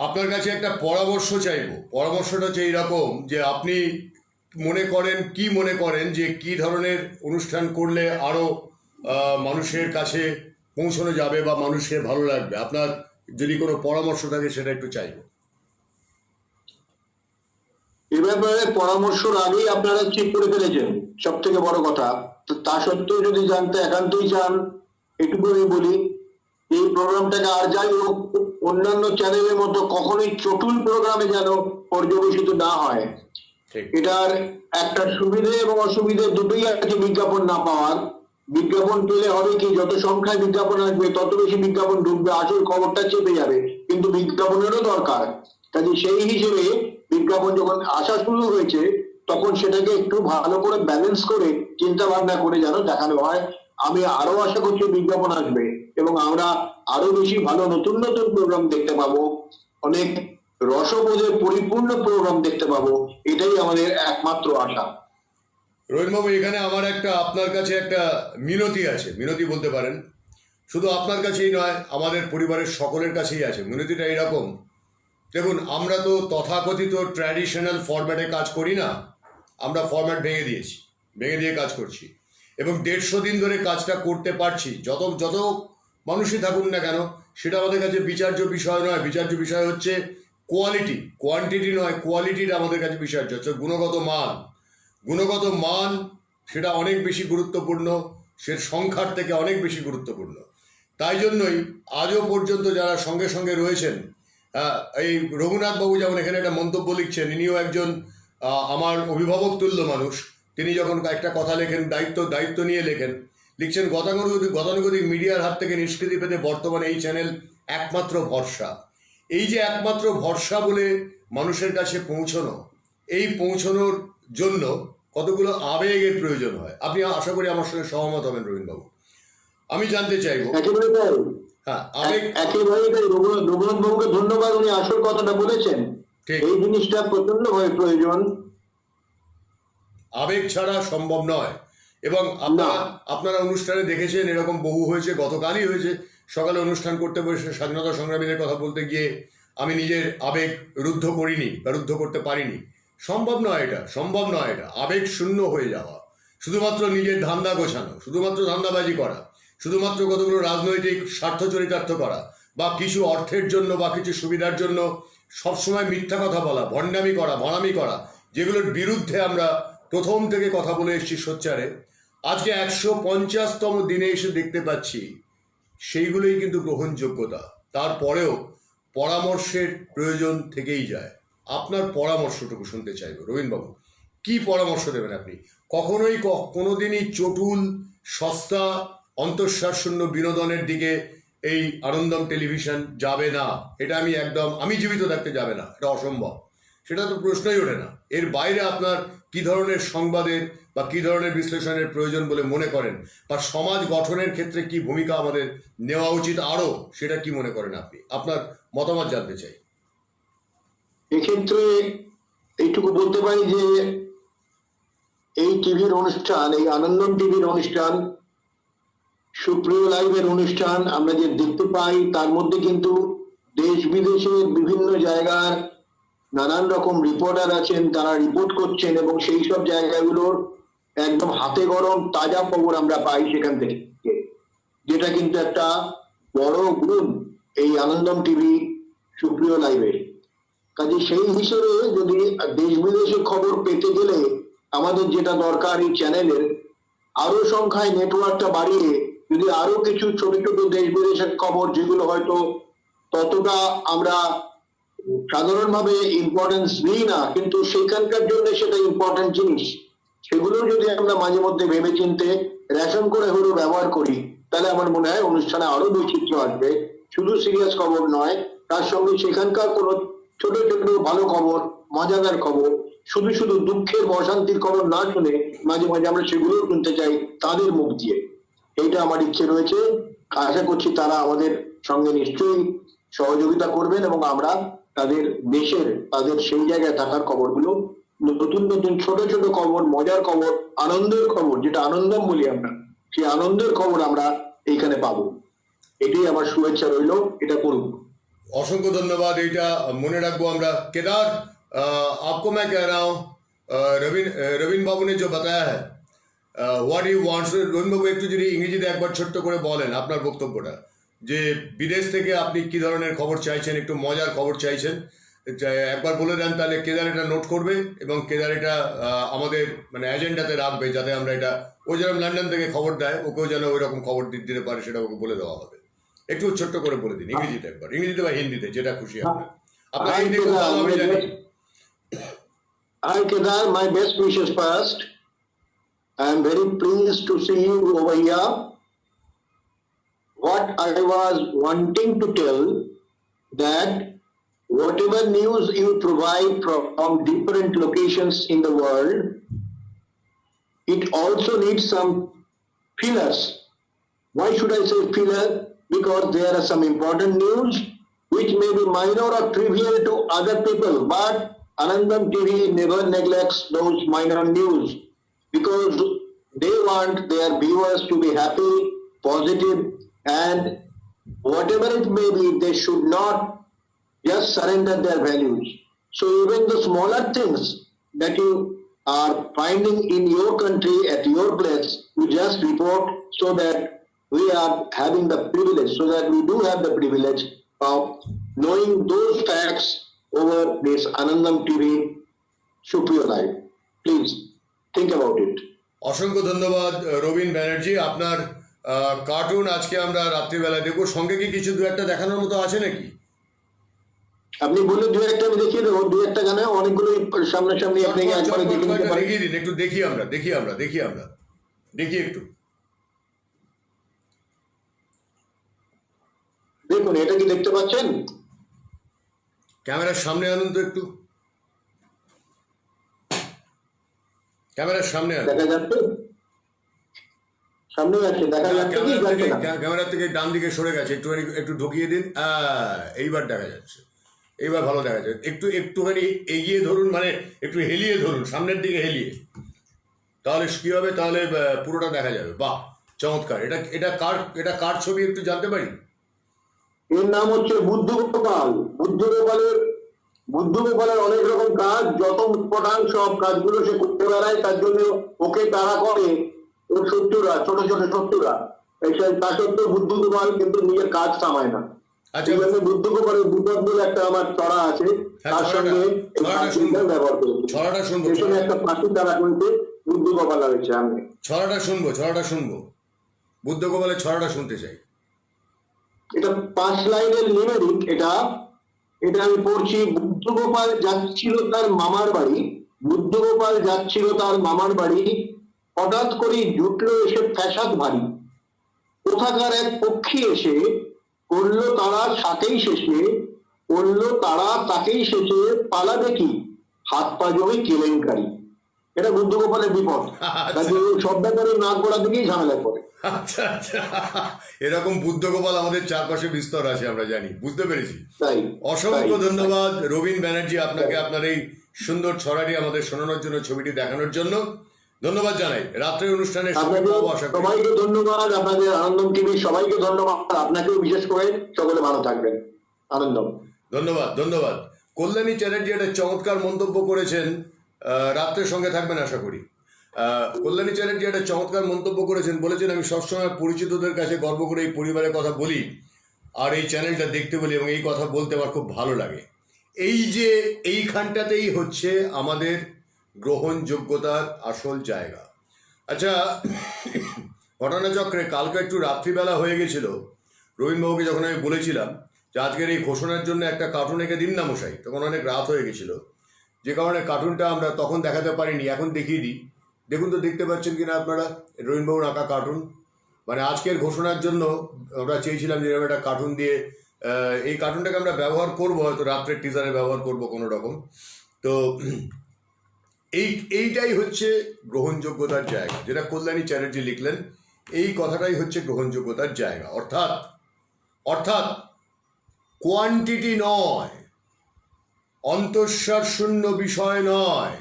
আপনার কাছে একটা পরামর্শ চাইবো। পরামর্শটা হচ্ছে এইরকম যে আপনি মনে করেন যে কি ধরনের অনুষ্ঠান করলে আরো মানুষের কাছে পৌঁছানো যাবে বা মানুষের ভালো লাগবে। আপনার যদি কোনো পরামর্শ থাকে সেটা একটু চাইবো। এ ব্যাপারে পরামর্শের আগেই আপনারা ঠিক করে ফেলেছেন, সব থেকে বড় কথা। তা সত্ত্বেও যদি জানতে একান্তই চান, এটুকু আমি বলি, এই প্রোগ্রামটাকে আর যাই হোক অন্যান্য চ্যানেলের মতো কখনোই চটুল প্রোগ্রামে যেন পর্যবেসিত না হয়। এটার একটা সুবিধে এবং অসুবিধে দুটোই আছে বিজ্ঞাপন না পাওয়ার। বিজ্ঞাপন পেলে হবে কি, যত সংখ্যায় বিজ্ঞাপন আসবে তত বেশি বিজ্ঞাপন ঢুকবে, আসল খবরটা চেপে যাবে, কিন্তু বিজ্ঞাপনেরও দরকার। কাজে সেই হিসেবে বিজ্ঞাপন যখন আসা শুরু হয়েছে, তখন সেটাকে একটু ভালো করে ব্যালেন্স করে চিন্তা ভাবনা করে যেন দেখানো হয়। আমি আরো আশা করছি বিজ্ঞাপন আসবে এবং আমরা আরো বেশি ভালো নতুন নতুন প্রোগ্রাম দেখতে পাবো, অনেক রসবোধে পরিপূর্ণ প্রোগ্রাম দেখতে পাবো। এটাই আমাদের একমাত্র আশা। রবীন্দ্রবাবু, এখানে আমার আপনার কাছে একটা মিনতি আছে, মিনতি বলতে পারেন। শুধু আপনার কাছেই নয়, আমাদের পরিবারের সকলের কাছেই আছে। মিনতিটা এরকম, দেখুন আমরা তো তথাকথিত ট্র্যাডিশনাল ফরম্যাটে কাজ করি না, আমরা ফরম্যাট ভেঙে দিয়ে কাজ করছি এবং 150 দিন ধরে কাজটা করতে পারছি। যত মানুষই থাকুন না কেন, সেটা আমাদের কাছে বিচার্য বিষয় নয়। বিচার্য বিষয় হচ্ছে কোয়ালিটি, কোয়ান্টিটি নয়, কোয়ালিটির আমাদের কাছে বিচার্য হচ্ছে গুণগত মান, সেটা অনেক বেশি গুরুত্বপূর্ণ, সে সংখ্যার থেকে অনেক বেশি গুরুত্বপূর্ণ। তাই জন্যই আজও পর্যন্ত যারা সঙ্গে সঙ্গে রয়েছেন, এই রঘুনাথ বাবু যেমন এখানে একটা মন্তব্য লিখছেন, ইনিও একজন আমার অভিভাবক তুল্য মানুষ। তিনি যখন একটা কথা লেখেন, দায়িত্ব নিয়ে লিখছেন, গতানুগতিক মিডিয়ার হাত থেকে নিষ্কৃতি পেতে বর্তমানে এই চ্যানেল একমাত্র ভরসা। এই যে একমাত্র ভরসা বলে মানুষের কাছে এই পৌঁছানোর জন্য কতগুলো আবেগের প্রয়োজন হয়। আপনি আশা করি আমার সঙ্গে সহমত হবেন রবীন্দ্রবাবু। আমি জানতে চাইবো। হ্যাঁ, একেবারেই তাই। রঘুনাথ বাবুকে ধন্যবাদ, উনি আসল কথাটা বলেছেন। এই জিনিসটা প্রচন্ড ভাবে প্রয়োজন, আবেগ ছাড়া সম্ভব নয়। এবং আপনারা অনুষ্ঠানে দেখেছেন, এরকম বহু হয়েছে, গতকালই হয়েছে। সকালে অনুষ্ঠান করতে বসে স্বাধীনতা সংগ্রামীদের কথা বলতে গিয়ে আমি নিজের আবেগ রুদ্ধ করিনি বা রুদ্ধ করতে পারিনি। সম্ভব নয় এটা। আবেগ শূন্য হয়ে যাওয়া, শুধুমাত্র নিজের ধান্দা গোছানো, শুধুমাত্র ধান্দাবাজি করা, শুধুমাত্র কতগুলো রাজনৈতিক স্বার্থ চরিতার্থ করা, বা কিছু অর্থের জন্য বা কিছু সুবিধার জন্য সবসময় মিথ্যা কথা বলা, ভণ্ডামি করা, ভড়ামি করা, যেগুলোর বিরুদ্ধে আমরা প্রথম থেকে কথা বলে এসেছি সোচ্চারে, আজকে 150তম দিনে এসে দেখতে পাচ্ছি সেইগুলোই কিন্তু গ্রহণযোগ্যতা। তারপরেও পরামর্শের প্রয়োজন থেকেই যায়। আপনার পরামর্শটুকু শুনতে চাইব রবীনবাবু, কি পরামর্শ দেবেন আপনি? কখনোই কোনোদিনই চটুল, সস্তা, অন্তঃসারশূন্য বিনোদনের দিকে এই আনন্দম টেলিভিশন যাবে না। এটা আমি জীবিত থাকতে যাবে না, এটা অসম্ভব, সেটা তো প্রশ্নই ওঠে না। এর বাইরে আপনার কি ধরনের সংবাদের বা কি ধরনের বিশ্লেষণের প্রয়োজন বলে মনে করেন, বা সমাজ গঠনের ক্ষেত্রে কি ভূমিকা আমাদের নেওয়া উচিত আরো, সেটা কি মনে করেন আপনি? আপনার মতামত জানতে চাই। এক্ষেত্রে এইটুকু বলতে পারি যে এই টিভির অনুষ্ঠান, এই আনন্দম টিভির অনুষ্ঠান, সুপ্রিয় লাইভের অনুষ্ঠান আমরা যে দেখতে পাই, তার মধ্যে কিন্তু দেশ বিদেশের বিভিন্ন জায়গার নানান রকম রিপোর্টার আছেন, তারা রিপোর্ট করছেন এবং সেই সব জায়গাগুলোর একদম হাতে গরম তাজা খবর আমরা পাই সেখান থেকে, যেটা কিন্তু একটা বড় গুণ এই আনন্দম টিভি সুপ্রিয় লাইভের। কাজে সেই হিসেবে যদি দেশ বিদেশের খবর পেতে গেলে আমাদের যেটা দরকার এই চ্যানেলের আরো সংখ্যায় নেটওয়ার্কটা বাড়িয়ে যদি আরো কিছু ছোট ছোট দেশ বিদেশের খবর, যেগুলো হয়তো ততটা আমরা সাধারণভাবে ইম্পর্টেন্স দিই না, কিন্তু সেখানকার জন্য সেটা ইম্পর্টেন্ট জিনিস, সেগুলো যদি আমরা মাঝে মধ্যে ভেবে চিনতে রেশন করে হলেও ব্যবহার করি, তাহলে আমার মনে হয় অনুষ্ঠানে আরো বৈচিত্র্য আসবে। শুধু সিরিয়াস খবর নয়, তার সঙ্গে সেখানকার কোনো ছোট ছোট ভালো খবর, মজাদার খবর, শুধু শুধু দুঃখের অশান্তির খবর না শুনে মাঝে মাঝে আমরা সেগুলো শুনতে চাই তাদের মুখ দিয়ে। এইটা আমার ইচ্ছে রয়েছে। আশা করছি তারা আমাদের সঙ্গে নিশ্চয়ই সহযোগিতা করবেন এবং আমরা তাদের দেশের, তাদের সেই জায়গায় থাকার খবরগুলো, নতুন নতুন ছোট ছোট খবর, মজার খবর, আনন্দের খবর, যেটা আনন্দম বলি আমরা, সেই আনন্দের খবর আমরা এইখানে পাবো। এটাই আমার শুভেচ্ছা রইল, এটা করুন। असंख्य धन्यवाद। এইটা মনে রাখবো আমরা। केदार, आपको मैं कह रहा हूँ, রবীন বাবু ने जो बताया है, व्हाट यू वांट्स, রবীন বাবু একটু যদি ইংরেজিতে একবার ছোট্ট করে বলেন আপনার বক্তব্যটা, যে বিদেশ থেকে আপনি কি ধরনের খবর চাইছেন, একটু মজার খবর চাইছেন, একবার বলে দেন, তাহলে কেদার এটা নোট করবে এবং কেদার এটা আমাদের মানে এজেন্ডাতে রাখবে, যাতে আমরা এটা, ও যেরকম লন্ডন থেকে খবর দেয়, ওকেও যেন ওই রকম খবর দিতে পারে, সেটা ওকে বলে দেওয়া হবে। একটু ছোট্ট করে বলে দিন ইংরেজিতে একবার, ইংরেজিতে বা হিন্দিতে, যেটা খুশি আপনার। আপনার হিন্দি খুব ভালো, আমি জানি। Hi Kedar, my best wishes first. I am very pleased to see you over here. What I was wanting to tell, that whatever news you provide from different locations in the world, it also needs some fillers. Why should I say filler? Because there are some important news which may be minor or trivial to other people, but Anandam TV never neglects those minor news, because they want their viewers to be happy, positive, and whatever it may be, they should not just surrender their values. So even the smaller things that you are finding in your country, at your place, you just report, so that we are having the privilege, so that we do have the privilege of knowing those facts over this Anandam TV Supriyo Live. Please think about it. অসংখ্য ধন্যবাদ রবীন ব্যানার্জি। আপনার cartoon আজকে আমরা রাত্রিবেলা দেখবো, সঙ্গে কি কিছু দু একটা দেখানোর মতো আছে নাকি? আপনি বলে দু একটা আমি দেখিয়ে দেবো, দু একটা গানে অনেকগুলো সামনাসামনি আপনাকে একবারে দেখে নিতে পারি। দেখিয়ে দিন একটু, দেখি একটু দেখুন, এটা কি দেখতে পাচ্ছেন? ক্যামেরার সামনে আনুন তো একটু, ক্যামেরার সামনে আনুন। দেখা যাচ্ছে? সামনে আছে, দেখা যাচ্ছে কি? যাচ্ছে না? ক্যামেরা থেকে ডান দিকে সরে গেছে, একটু ঢুকিয়ে দিন। এইবার দেখা যাচ্ছে, এইবার ভালো দেখা যাচ্ছে। একটুখানি এগিয়ে ধরুন, মানে একটু হেলিয়ে ধরুন, সামনের দিকে হেলিয়ে, তাহলে কি হবে, তাহলে পুরোটা দেখা যাবে। বাহ, চমৎকার। এটা কার ছবি একটু জানতে পারি? এর নাম হচ্ছে বুদ্ধগোপাল। বুদ্ধগোপালের অনেক রকম কাজ, যত উৎপটাং সব কাজগুলো সে করতে বেড়ায়, তার জন্য ওকে তারা করে ওর শত্রুরা, ছোট ছোট শত্রুরা। তা সত্ত্বেও বুদ্ধগোপাল কিন্তু নিজের কাজ থামায় না। আচ্ছা। এখানে বুদ্ধগোপালের বিপদ বলে একটা আমার ছড়া আছে, হ্যাঁ, তার ছড়াটা- সঙ্গে এই ছড়াটা পাঁচিলটা শুনবো। ব্যবহার করেছি। ছড়াটা শুনবো, পেছনে একটা পাঁচিল তারা করেছে, বুদ্ধগোপাল রয়েছে সামনে। ছড়াটা শুনবো, বুদ্ধগোপালের ছড়াটা শুনতে চাই। এটা 5 লাইনের লিমেরিক। এটা আমি পড়ছি। বুদ্ধগোপাল যাচ্ছিল তার মামার বাড়ি, বুদ্ধগোপাল যাচ্ছিল তার মামার বাড়ি, হঠাৎ করে জুটলো এসে ফ্যাসাদ ভারী। কোথাকার এক পক্ষী এসে করলো তারা তাকেই শেষে, করলো তারা তাকেই শেষে, পালাবে কি হাত পা জমি কেলেঙ্কারি। এটা বুদ্ধগোপালের বিপদ। কাজে সব ব্যাপারে নাক গোড়া দিকেই ঝামেলা করে। আচ্ছা আচ্ছা, এরকম বুদ্ধগোপাল আমাদের চারপাশে বিস্তর আছে, আমরা জানি, বুঝতে পেরেছি। তাই অসংখ্য ধন্যবাদ রবীন ব্যানার্জি আপনাকে, আপনার এই সুন্দর ছড়াটি আমাদের শোনানোর জন্য, ছবিটি দেখানোর জন্য ধন্যবাদ জানাই। রাত্রের অনুষ্ঠানে আপনাদের আশা করি। সবাইকে ধন্যবাদ, আপনাদের আনন্দম টিভি সবাইকে ধন্যবাদ, আপনাকেও বিশেষ করে। সকলে ভালো থাকবেন। আনন্দম। ধন্যবাদ। কল্যাণী চ্যাটার্জি একটা চমৎকার মন্তব্য করেছেন, রাত্রের সঙ্গে থাকবেন আশা করি। কল্যাণী চ্যাটার্জি একটা চমৎকার মন্তব্য করেছেন, বলেছেন আমি সবসময় পরিচিতদের কাছে গর্ব করে এই পরিবারের কথা বলি আর এই চ্যানেলটা দেখতে বলি, এবং এই কথা বলতে আমার খুব ভালো লাগে। এই যে এইখানটাতেই হচ্ছে আমাদের গ্রহণযোগ্যতার আসল জায়গা। আচ্ছা, ঘটনাচক্রে কালকে একটু রাত্রিবেলা হয়ে গেছিল, রবীন্দ্রবাবুকে যখন আমি বলেছিলাম যে আজকের এই ঘোষণার জন্য একটা কার্টুন এঁকে দিন না মশাই, তখন অনেক রাত হয়ে গেছিল, যে কারণে কার্টুনটা আমরা তখন দেখাতে পারিনি, এখন দেখিয়ে দিই। দেখুন তো, দেখতে পাচ্ছেন কিনা আপনারা রবীন্দ্রবাবুর আঁকা কার্টুন। মানে আজকের ঘোষণার জন্য আমরা চেয়েছিলাম যে এরকম একটা কার্টুন দিয়ে, এই কার্টুনটাকে আমরা ব্যবহার করবো, হয়তো রাত্রের টিজারে ব্যবহার করবো কোনো রকম। তো এইটাই হচ্ছে গ্রহণযোগ্যতার জায়গা, যেটা কল্যাণী চ্যাটার্জি লিখলেন, এই কথাটাই হচ্ছে গ্রহণযোগ্যতার জায়গা। অর্থাৎ কোয়ান্টিটি নয়, অন্তঃসার শূন্য বিষয় নয়।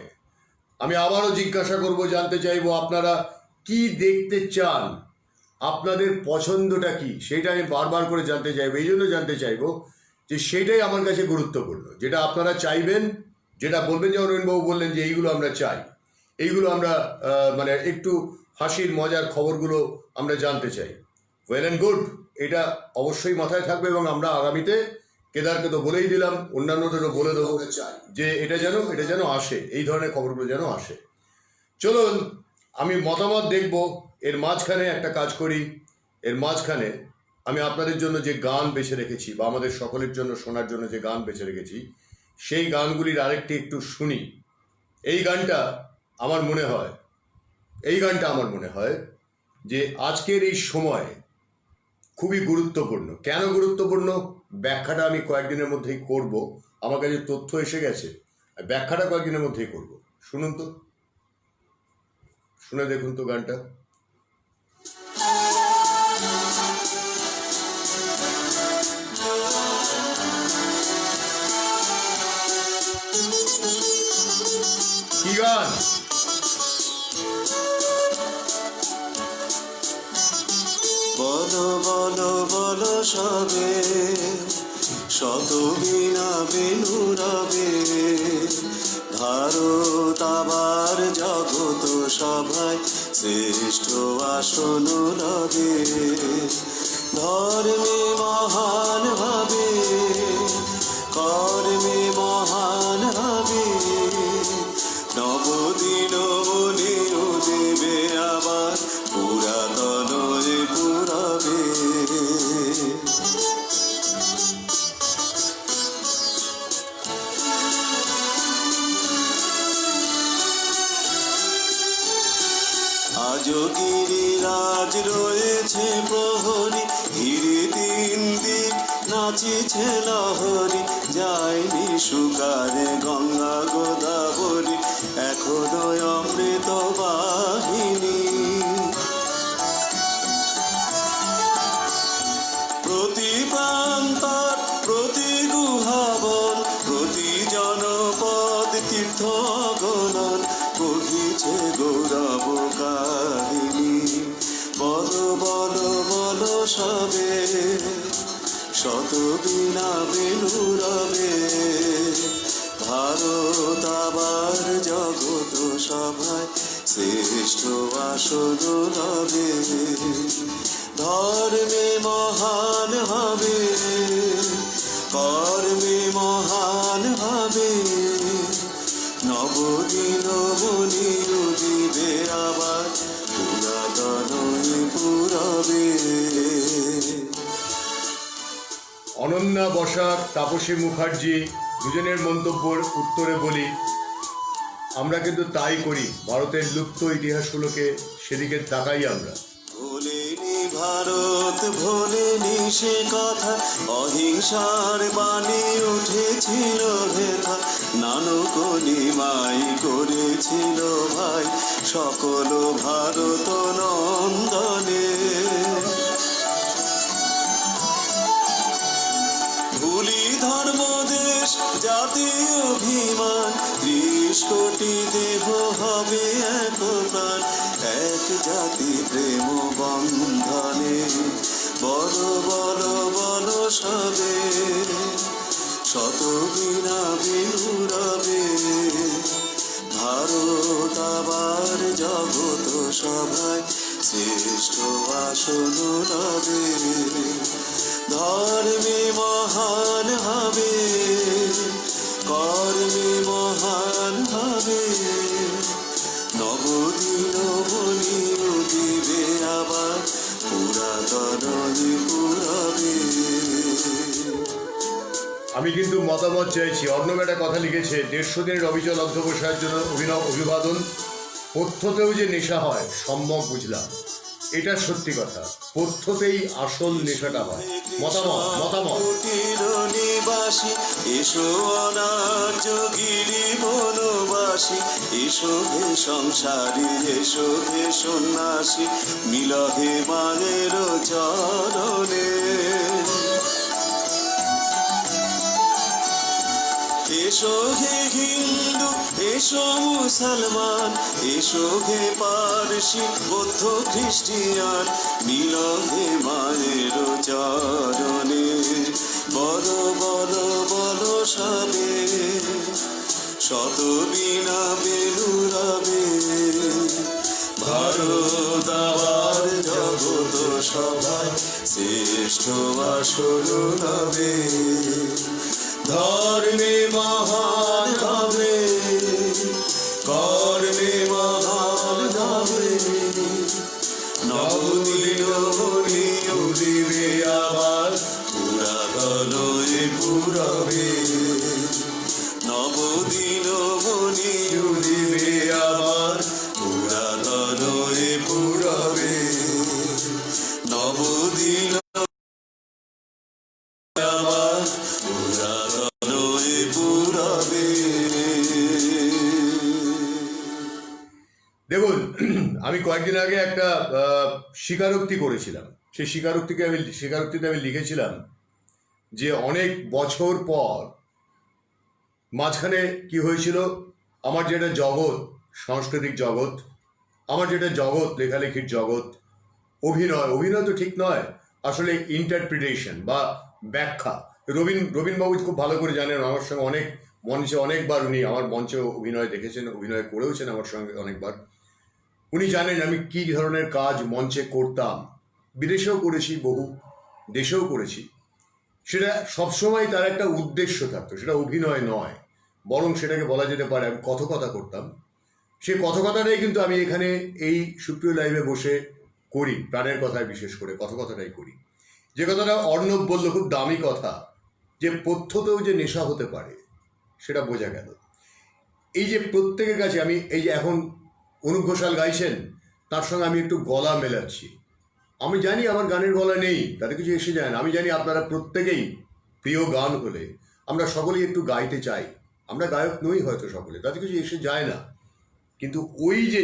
আমি আবারও জিজ্ঞাসা করব, জানতে চাইবো আপনারা কি দেখতে চান, আপনাদের পছন্দটা কি, সেটা আমি বারবার করে জানতে চাইবো। এই জন্য জানতে চাইবো যে সেটাই আমার কাছে গুরুত্বপূর্ণ, যেটা আপনারা চাইবেন, যেটা বলবেন। যেমন রবীন্দ্রবাবু বললেন যে এইগুলো আমরা চাই, এইগুলো আমরা মানে একটু হাসির মজার খবরগুলো আমরা জানতে চাই। ওয়েল অ্যান্ড গুড, এটা অবশ্যই মাথায় থাকবে, এবং আমরা আগামীতে, কেদারকে তো বলেই দিলাম, অন্যান্যদেরও বলে দেবো যে এটা যেন আসে, এই ধরনের খবরগুলো যেন আসে। চলুন আমি মতামত দেখব। এর মাঝখানে একটা কাজ করি, এর মাঝখানে আমি আপনাদের জন্য যে গান বেছে রেখেছি, বা আমাদের সকলের জন্য শোনার জন্য যে গান বেছে রেখেছি, সেই গানগুলির আরেকটি একটু শুনি। এই গানটা আমার মনে হয় যে আজকের এই সময় খুবই গুরুত্বপূর্ণ। কেন গুরুত্বপূর্ণ, ব্যাখ্যাটা আমি কয়েকদিনের মধ্যেই করব। আমার কাছে তথ্য এসে গেছে, ব্যাখ্যাটা কয়েকদিনের মধ্যেই করব। শুনুন তো, শুনে দেখুন তো গানটা। কি গান? বলো বলো বলো সবে, শত বিনা বেনুরবে, ভারত আবার জগত সভায় শ্রেষ্ঠ আসন রবে। ধর্মে মহান হবে, কর্মে মহান হবে, নবদিন মনে দেবে আবার পুরাতন পুরবে। আজও গিরিরাজ রয়েছে প্রহরী, ঘিরে তিন দিক নাচিছে লহরী, যায়নি সুকারে গঙ্গা গোদাবরী, এখনো অমৃত বাহিনী। প্রতি প্রান্তর, প্রতি গুহাবন, প্রতি জনপদ তীর্থ গণন, কহিছে গৌরব কাহিনী। বলো বলো বলো সবে, শত বিনা বেনুরবে, ভারত আবার জগত সভায় শ্রেষ্ঠ আসন রবে। ধর্মে মহান হবে, অনন্যা বসাক, তাপসী মুখার্জি দুজনের মন্তব্যের উত্তরে বলি, আমরা কিন্তু তাই করি। ভারতের লুপ্ত ইতিহাসগুলোকে সেদিকে তাকাই আমরা। ভোলেনি ভারত, ভোলেনি সে কথা, অহিংসার বাণী উঠেছিল হেথা, নানক নিমাই করেছিল ভাই সকল ভারত নন্দনে। ভুলি ধর্ম দেশ জাতীয় অভিমান, 30 কোটি দেহ হবে এক প্রাণ, এক জাতি প্রেম বন্ধনে। বলো বলো বলো সবে, শত বিনা বিনুরবে, ভারত আবার জগত সভায় শ্রেষ্ঠ আসন রবে। ধর্মে মহান হবে, কর্মে মহান হবে, নবদিন বলি উদিবে আবার, পুরাতন পুরবে। আমি কিন্তু মতামত চাইছি। অর্ণব একটা কথা লিখেছে, 150 দিনের অবিচল অধ্যবসায়ের জন্য অভিবাদন। পথ্যতেও যে নেশা হয় সম্যক বুঝলাম, এটা সত্যি কথা। পথ্যতেই আসল নেশাটা হয়। মতামত নিবাসী এসো অনার্য গিরি বনবাসী, এসো হে সংসারী, এসো হে সন্ন্যাসী, মিলহে মায়ের চরণে। এসো হে হিন্দু, এসো মুসলমান, এসো হে পারসি, বৌদ্ধ খ্রিস্টিয়ান, মিলহে মায়ের চরণে। বলো বলো বলো সবে, শত বিনা বেলুরবে, ভারত আবার জগত সভায় শ্রেষ্ঠ আসন রবে। ধর্মে মহান হবে, কর্মে মহান হবে, নবদিন বলি উদিবে আবার, পুরাতন পুরবে। নবদিন বলি উদিবে আবার, পুরাতন পুরবে। নবদিন আবার, পুরাতন পুরবে। দেখুন, আমি কয়েকদিন আগে একটা স্বীকারোক্তি করেছিলাম। সেই স্বীকারোক্তিতে আমি লিখেছিলাম যে অনেক বছর পর মাঝখানে কি হয়েছিল, আমার যেটা জগৎ, সাংস্কৃতিক জগৎ, আমার যেটা জগৎ, লেখালেখির জগৎ, অভিনয় তো ঠিক নয়, আসলে ইন্টারপ্রিটেশন বা ব্যাখ্যা। রবীনবাবু খুব ভালো করে জানেন, আমার সঙ্গে মঞ্চে অনেকবার উনি আমার মঞ্চে অভিনয় দেখেছেন, অভিনয় করেওছেন আমার সঙ্গে অনেকবার। উনি জানেন আমি কী ধরনের কাজ মঞ্চে করতাম। বিদেশেও করেছি, বহু দেশেও করেছি। সেটা সবসময় তার একটা উদ্দেশ্য থাকতো, সেটা অভিনয় নয়, বরং সেটাকে বলা যেতে পারে আমি কথকতা করতাম। সেই কথকতাটাই কিন্তু আমি এখানে এই সুপ্রিয় লাইভে বসে করি, প্রাণের কথায় বিশেষ করে কথকতাটাই করি। যে কথাটা অর্ণব বলল, খুব দামি কথা, যে পথ্যতেও যে নেশা হতে পারে সেটা বোঝা গেল। এই যে প্রত্যেকের কাছে আমি, এই যে এখন অনুপ ঘোষাল গাইছেন, তার সঙ্গে আমি একটু গলা মেলাচ্ছি। আমি জানি আমার গানের গলা নেই, তাতে কিছু এসে যায় না। আমি জানি আপনারা প্রত্যেকেই প্রিয় গান হলে আমরা সকলেই একটু গাইতে চাই। আমরা গায়ক নই হয়তো সকলে, তাতে কিছু এসে যায় না। কিন্তু ওই যে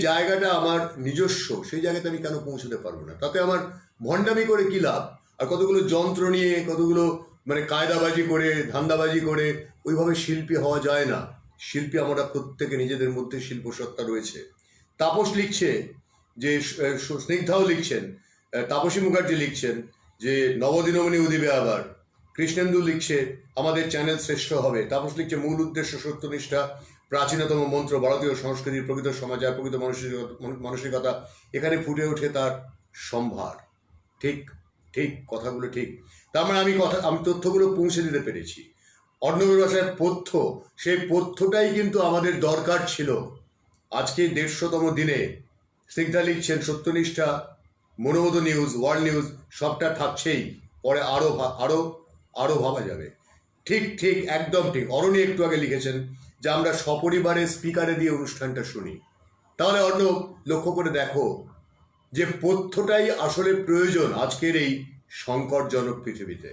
জায়গাটা আমার নিজস্ব, সেই জায়গাতে আমি কেন পৌঁছতে পারবো না? তাতে আমার ভণ্ডামি করে কী লাভ? আর কতগুলো যন্ত্র নিয়ে, কতগুলো কায়দাবাজি করে, ধান্দাবাজি করে ওইভাবে শিল্পী হওয়া যায় না। শিল্পী আমরা প্রত্যেকে নিজেদের মধ্যে শিল্পসত্তা রয়েছে। তাপস লিখছে যে, স্নিগ্ধাও লিখছেন, তাপসী মুখার্জি লিখছেন যে নবদিনমণি উদিবে আবার, কৃষ্ণেন্দু লিখছে আমাদের চ্যানেল শ্রেষ্ঠ হবে, তাপস লিখছে মূল উদ্দেশ্য সত্যনিষ্ঠা, প্রাচীনতম মন্ত্র, ভারতীয় সংস্কৃতির প্রকৃত সমাজ আর প্রকৃত মানসিকতা, এখানে ফুটে ওঠে তার সম্ভার। ঠিক ঠিক কথাগুলো ঠিক। তার মানে আমি তথ্যগুলো পৌঁছে দিতে পেরেছি। অর্ণবের ভাষায় পথ্য, সেই পথ্যটাই কিন্তু আমাদের দরকার ছিল। আজকে 150তম দিনে স্নিগ্ধা লিখছেন সত্যনিষ্ঠা, মনোমত নিউজ, ওয়ার্ল্ড নিউজ সবটা থাকছেই। পরে আরও ভাবা যাবে। ঠিক ঠিক একদম ঠিক। অরণি একটু আগে লিখেছেন যে আমরা সপরিবারে স্পিকারে দিয়ে অনুষ্ঠানটা শুনি। তাহলে অর্ণব লক্ষ্য করে দেখো যে পথ্যটাই আসলে প্রয়োজন আজকের এই সংকটজনক পৃথিবীতে।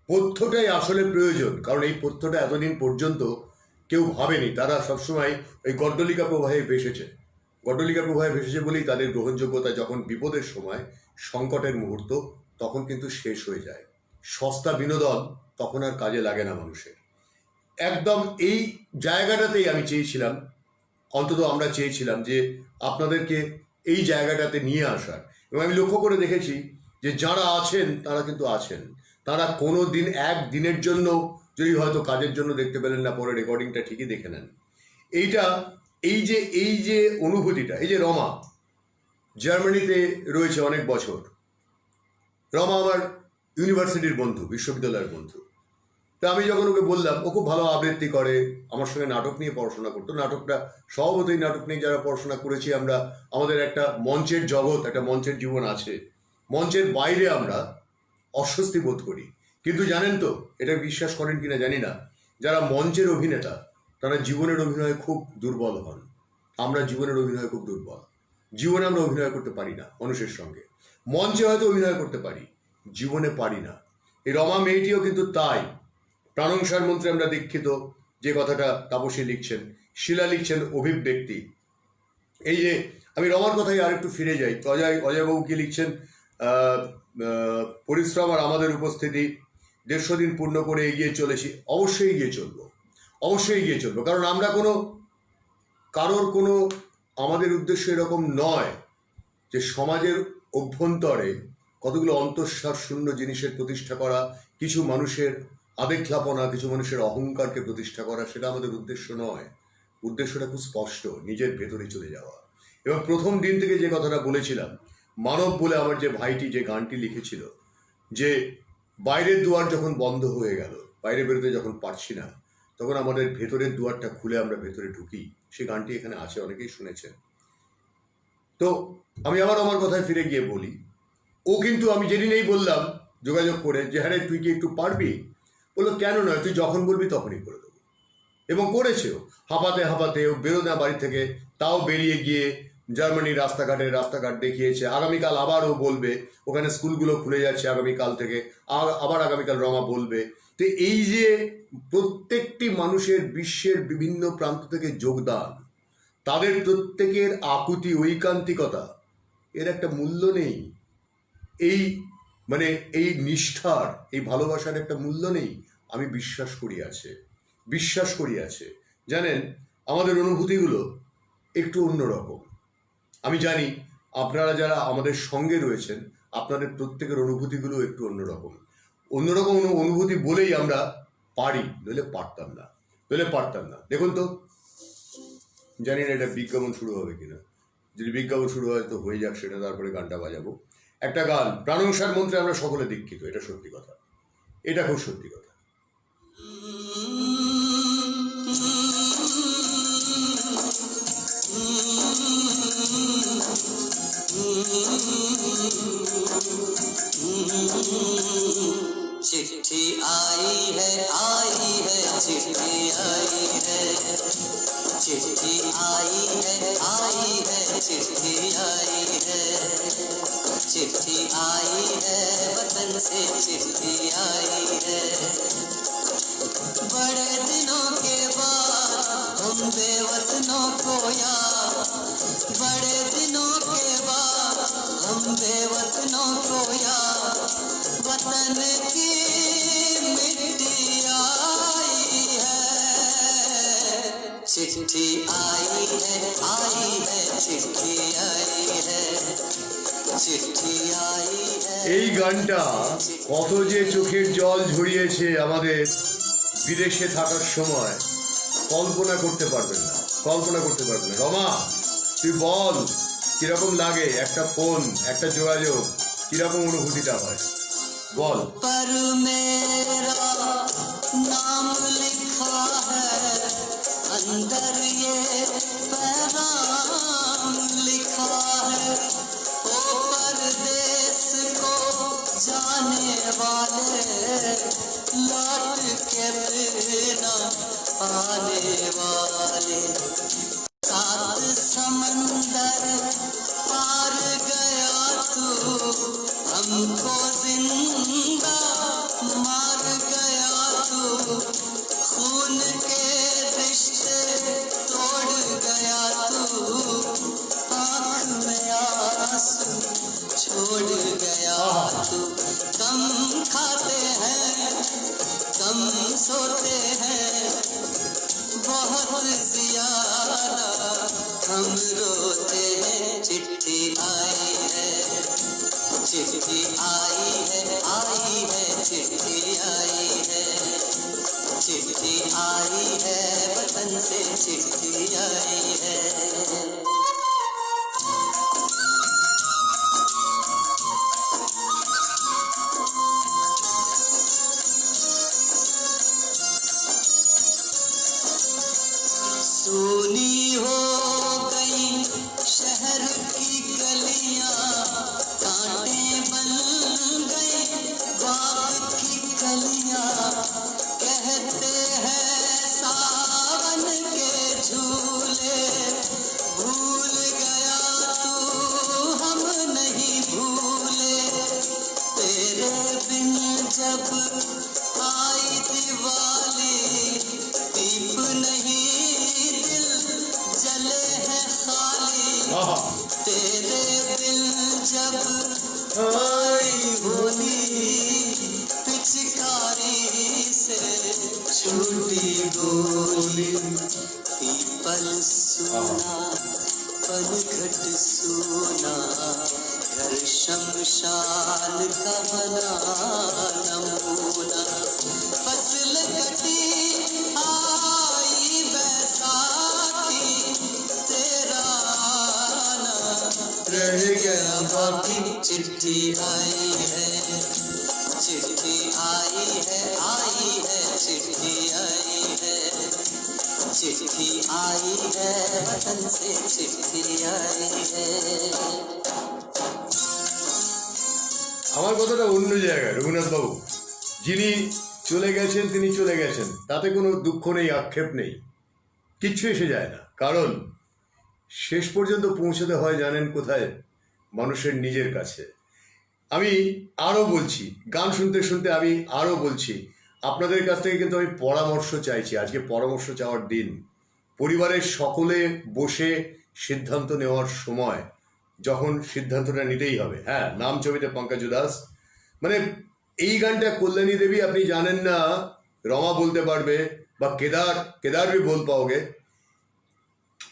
পথ্যটাই আসলে প্রয়োজন, কারণ এই পথ্যটা এতদিন পর্যন্ত কেউ ভাবেনি। তারা সবসময় ওই গড্ডলিকা প্রবাহে ভেসেছে। গড্ডলিকা প্রবাহে ভেসেছে বলেই তাদের গ্রহণযোগ্যতা যখন বিপদের সময়, সংকটের মুহূর্ত, তখন কিন্তু শেষ হয়ে যায়। সস্তা বিনোদন তখন আর কাজে লাগে না মানুষের। একদম এই জায়গাটাতেই আমি চেয়েছিলাম, অন্তত আমরা চেয়েছিলাম যে আপনাদেরকে এই জায়গাটাতে নিয়ে আসার। এবং আমি লক্ষ্য করে দেখেছি যে যারা আছেন তারা কিন্তু আছেন। তারা কোনো দিন একদিনের জন্য যদি হয়তো কাজের জন্য দেখতে পেলেন না, পরে রেকর্ডিংটা ঠিকই দেখে নেন। এই যে অনুভূতিটা, এই যে রমা জার্মানিতে রয়েছে অনেক বছর। রমা আমার ইউনিভার্সিটির বন্ধু, বিশ্ববিদ্যালয়ের বন্ধু। তা আমি যখন ওকে বললাম, ও খুব ভালো আবৃত্তি করে, আমার সঙ্গে নাটক নিয়ে পড়াশোনা করতো। নাটকটা স্বভাবতই নাটক নিয়ে যারা পড়াশোনা করেছি আমরা, আমাদের একটা মঞ্চের জগৎ, একটা মঞ্চের জীবন আছে। মঞ্চের বাইরে আমরা অস্বস্তি বোধ করি। কিন্তু জানেন তো, এটা বিশ্বাস করেন কিনা জানি না, যারা মঞ্চের অভিনেতা তারা জীবনের অভিনয়ে খুব দুর্বল হন। আমরা জীবনের অভিনয়ে খুব দুর্বল। জীবনে আমরা অভিনয় করতে পারি না মানুষের সঙ্গে। মঞ্চে হয়তো অভিনয় করতে পারি, জীবনে পারি না। এই রমা মেয়েটিও কিন্তু তাই। প্রাণংসার মন্ত্রে আমরা দীক্ষিত, যে কথাটা তাপসী লিখছেন, শিলা লিখছেন অভিব্যক্তি। এই যে আমি রমার কথায় আর একটু ফিরে যাই, অজয়বাবু কি লিখছেন, পরিশ্রম আর আমাদের উপস্থিতি 150 দিন পূর্ণ করে এগিয়ে চলেছি। অবশ্যই এগিয়ে চলবো, কারণ আমরা কারোর কোনো আমাদের উদ্দেশ্য এরকম নয় যে সমাজের অভ্যন্তরে কতগুলো অন্তঃসার শূন্য জিনিসের প্রতিষ্ঠা করা, কিছু মানুষের আবেগলাপনা, কিছু মানুষের অহংকারকে প্রতিষ্ঠা করা, সেটা আমাদের উদ্দেশ্য নয়। উদ্দেশ্যটা খুব স্পষ্ট, নিজের ভেতরে চলে যাওয়া। এবং প্রথম দিন থেকে যে কথাটা বলেছিলাম, মানব বলে আমার যে ভাইটি যে গানটি লিখেছিল, যে বাইরের দুয়ার যখন বন্ধ হয়ে গেল, বাইরে বেরোতে যখন পারছি না, তখন আমাদের ভেতরের দুয়ারটা খুলে আমরা ভেতরে ঢুকি। সে গানটি এখানে আছে, অনেকেই শুনেছেন। তো আমি আবার আমার কথায় ফিরে গিয়ে বলি, ও কিন্তু আমি যেদিনেই বললাম যোগাযোগ করে যে হ্যাঁ তুই কি একটু পারবি, বললো কেন নয়, তুই যখন বলবি তখনই করে দেবো। এবং করেছেও। হাঁপাতে ও বেরোনা বাড়ি থেকে, তাও বেরিয়ে গিয়ে জার্মানির রাস্তাঘাট দেখিয়েছে। আগামীকাল আবারও বলবে, ওখানে স্কুলগুলো খুলে যাচ্ছে আগামীকাল থেকে, আবার আগামীকাল রমা বলবে। তো এই যে প্রত্যেকটি মানুষের বিশ্বের বিভিন্ন প্রান্ত থেকে যোগদান, তাদের প্রত্যেকের আকুতি, ঐকান্তিকতা, এর একটা মূল্য নেই। এই নিষ্ঠার, এই ভালোবাসার একটা মূল্য নেই। আমি বিশ্বাস করি আছে। জানেন, আমাদের অনুভূতিগুলো একটু অন্যরকম। আমি জানি আপনারা যারা আমাদের সঙ্গে রয়েছেন, আপনাদের প্রত্যেকের অনুভূতিগুলো একটু অন্যরকম অনুভূতি বলেই আমরা পারি, নইলে পারতাম না। দেখুন তো, জানি না এটা বিজ্ঞাপন শুরু হবে কিনা। যদি বিজ্ঞাপন শুরু হয় তো হয়ে যাক, সেটা তারপরে গানটা বাজাবো। একটা গান, প্রাণংসার মন্ত্রে আমরা সকলে দীক্ষিত, এটা সত্যি কথা, এটা খুব সত্যি কথা। चिट्ठी आई है चिट्ठी आई है, चिट्ठी आई है चिट्ठी आई है, चिट्ठी आई है वतन से चिट्ठी आई है। बड़े दिनों के बाद हम बेवतनों को याद, बड़े दिनों के बाद हम बेवतनों को याद, वतन की मिट्टी आई है, चिट्ठी आई है चिट्ठी आई है, चिट्ठी आई है। এই গানটা কত যে চোখের জল ঝরিয়েছে আমাদের বিদেশে থাকার সময়, কল্পনা করতে পারবেন না। রমা, তুই বল কিরকম লাগে, একটা ফোন, একটা যোগাযোগ, কিরকম অনুভূতিটা হয় বল। पर मेरा नाम लिखा है, अंदर ये पैगाम लिखा है, ओ परदेस को जाने वाले लौट के फिर न आने वाले। सात समंदर पार गया तू हमको जिंदा मार गया तू। खून के रिश्ते तोड़ गया तू आँख में आंसू छोड़ गया तू। कम खाते हैं कम सोते हैं बहुत ज्यादा हम रोते हैं। चिट्ठी आई है चिट्ठी आई है चिट्ठी आई है चिट्ठी आई है वतन से चिट्ठी आई है। सोनी हो गई शहर की गलियां कांटे बन गई बाग की कलियां। कहते हैं सावन के झूले भूल गया तू हम नहीं भूले। तेरे बिन जब आई दिवाली दीप नहीं दिल जले हैं खाली। तेरे बिन जब आई होली पिचकारी से छूटी गोली। पीपल सुना पनघट सुना घर शमशान का बना नमूना। फसल कटी आई बैसाखी तेरा आना रह गया बाकी। चिट्ठी आई है चिट्ठी आई है चिट्ठी आई है चिट्ठी आई है वतन से चिट्ठी आई है। আমার কথাটা অন্য জায়গায়। রঘুনাথ বাবু যিনি চলে গেছেন তিনি চলে গেছেন, তাতে কোনো দুঃখ নেই, আক্ষেপ নেই, কিচ্ছু এসে যায় না। কারণ শেষ পর্যন্ত পৌঁছতে হয় জানেন কোথায়? মানুষের নিজের কাছে। আমি আরও বলছি, গান শুনতে শুনতে আমি আরও বলছি, আপনাদের কাছ থেকে কিন্তু আমি পরামর্শ চাইছি। আজকে পরামর্শ চাওয়ার দিন। পরিবারের সকলে বসে সিদ্ধান্ত নেওয়ার সময়, যখন সিদ্ধান্তটা নিতেই হবে। হ্যাঁ, নাম ছবিতে পঙ্কজ উদাস, মানে এই গানটা কল্যাণী দেবী আপনি জানেন না, রমা বলতে পারবে, বা কেদার भी बोल पाओगे।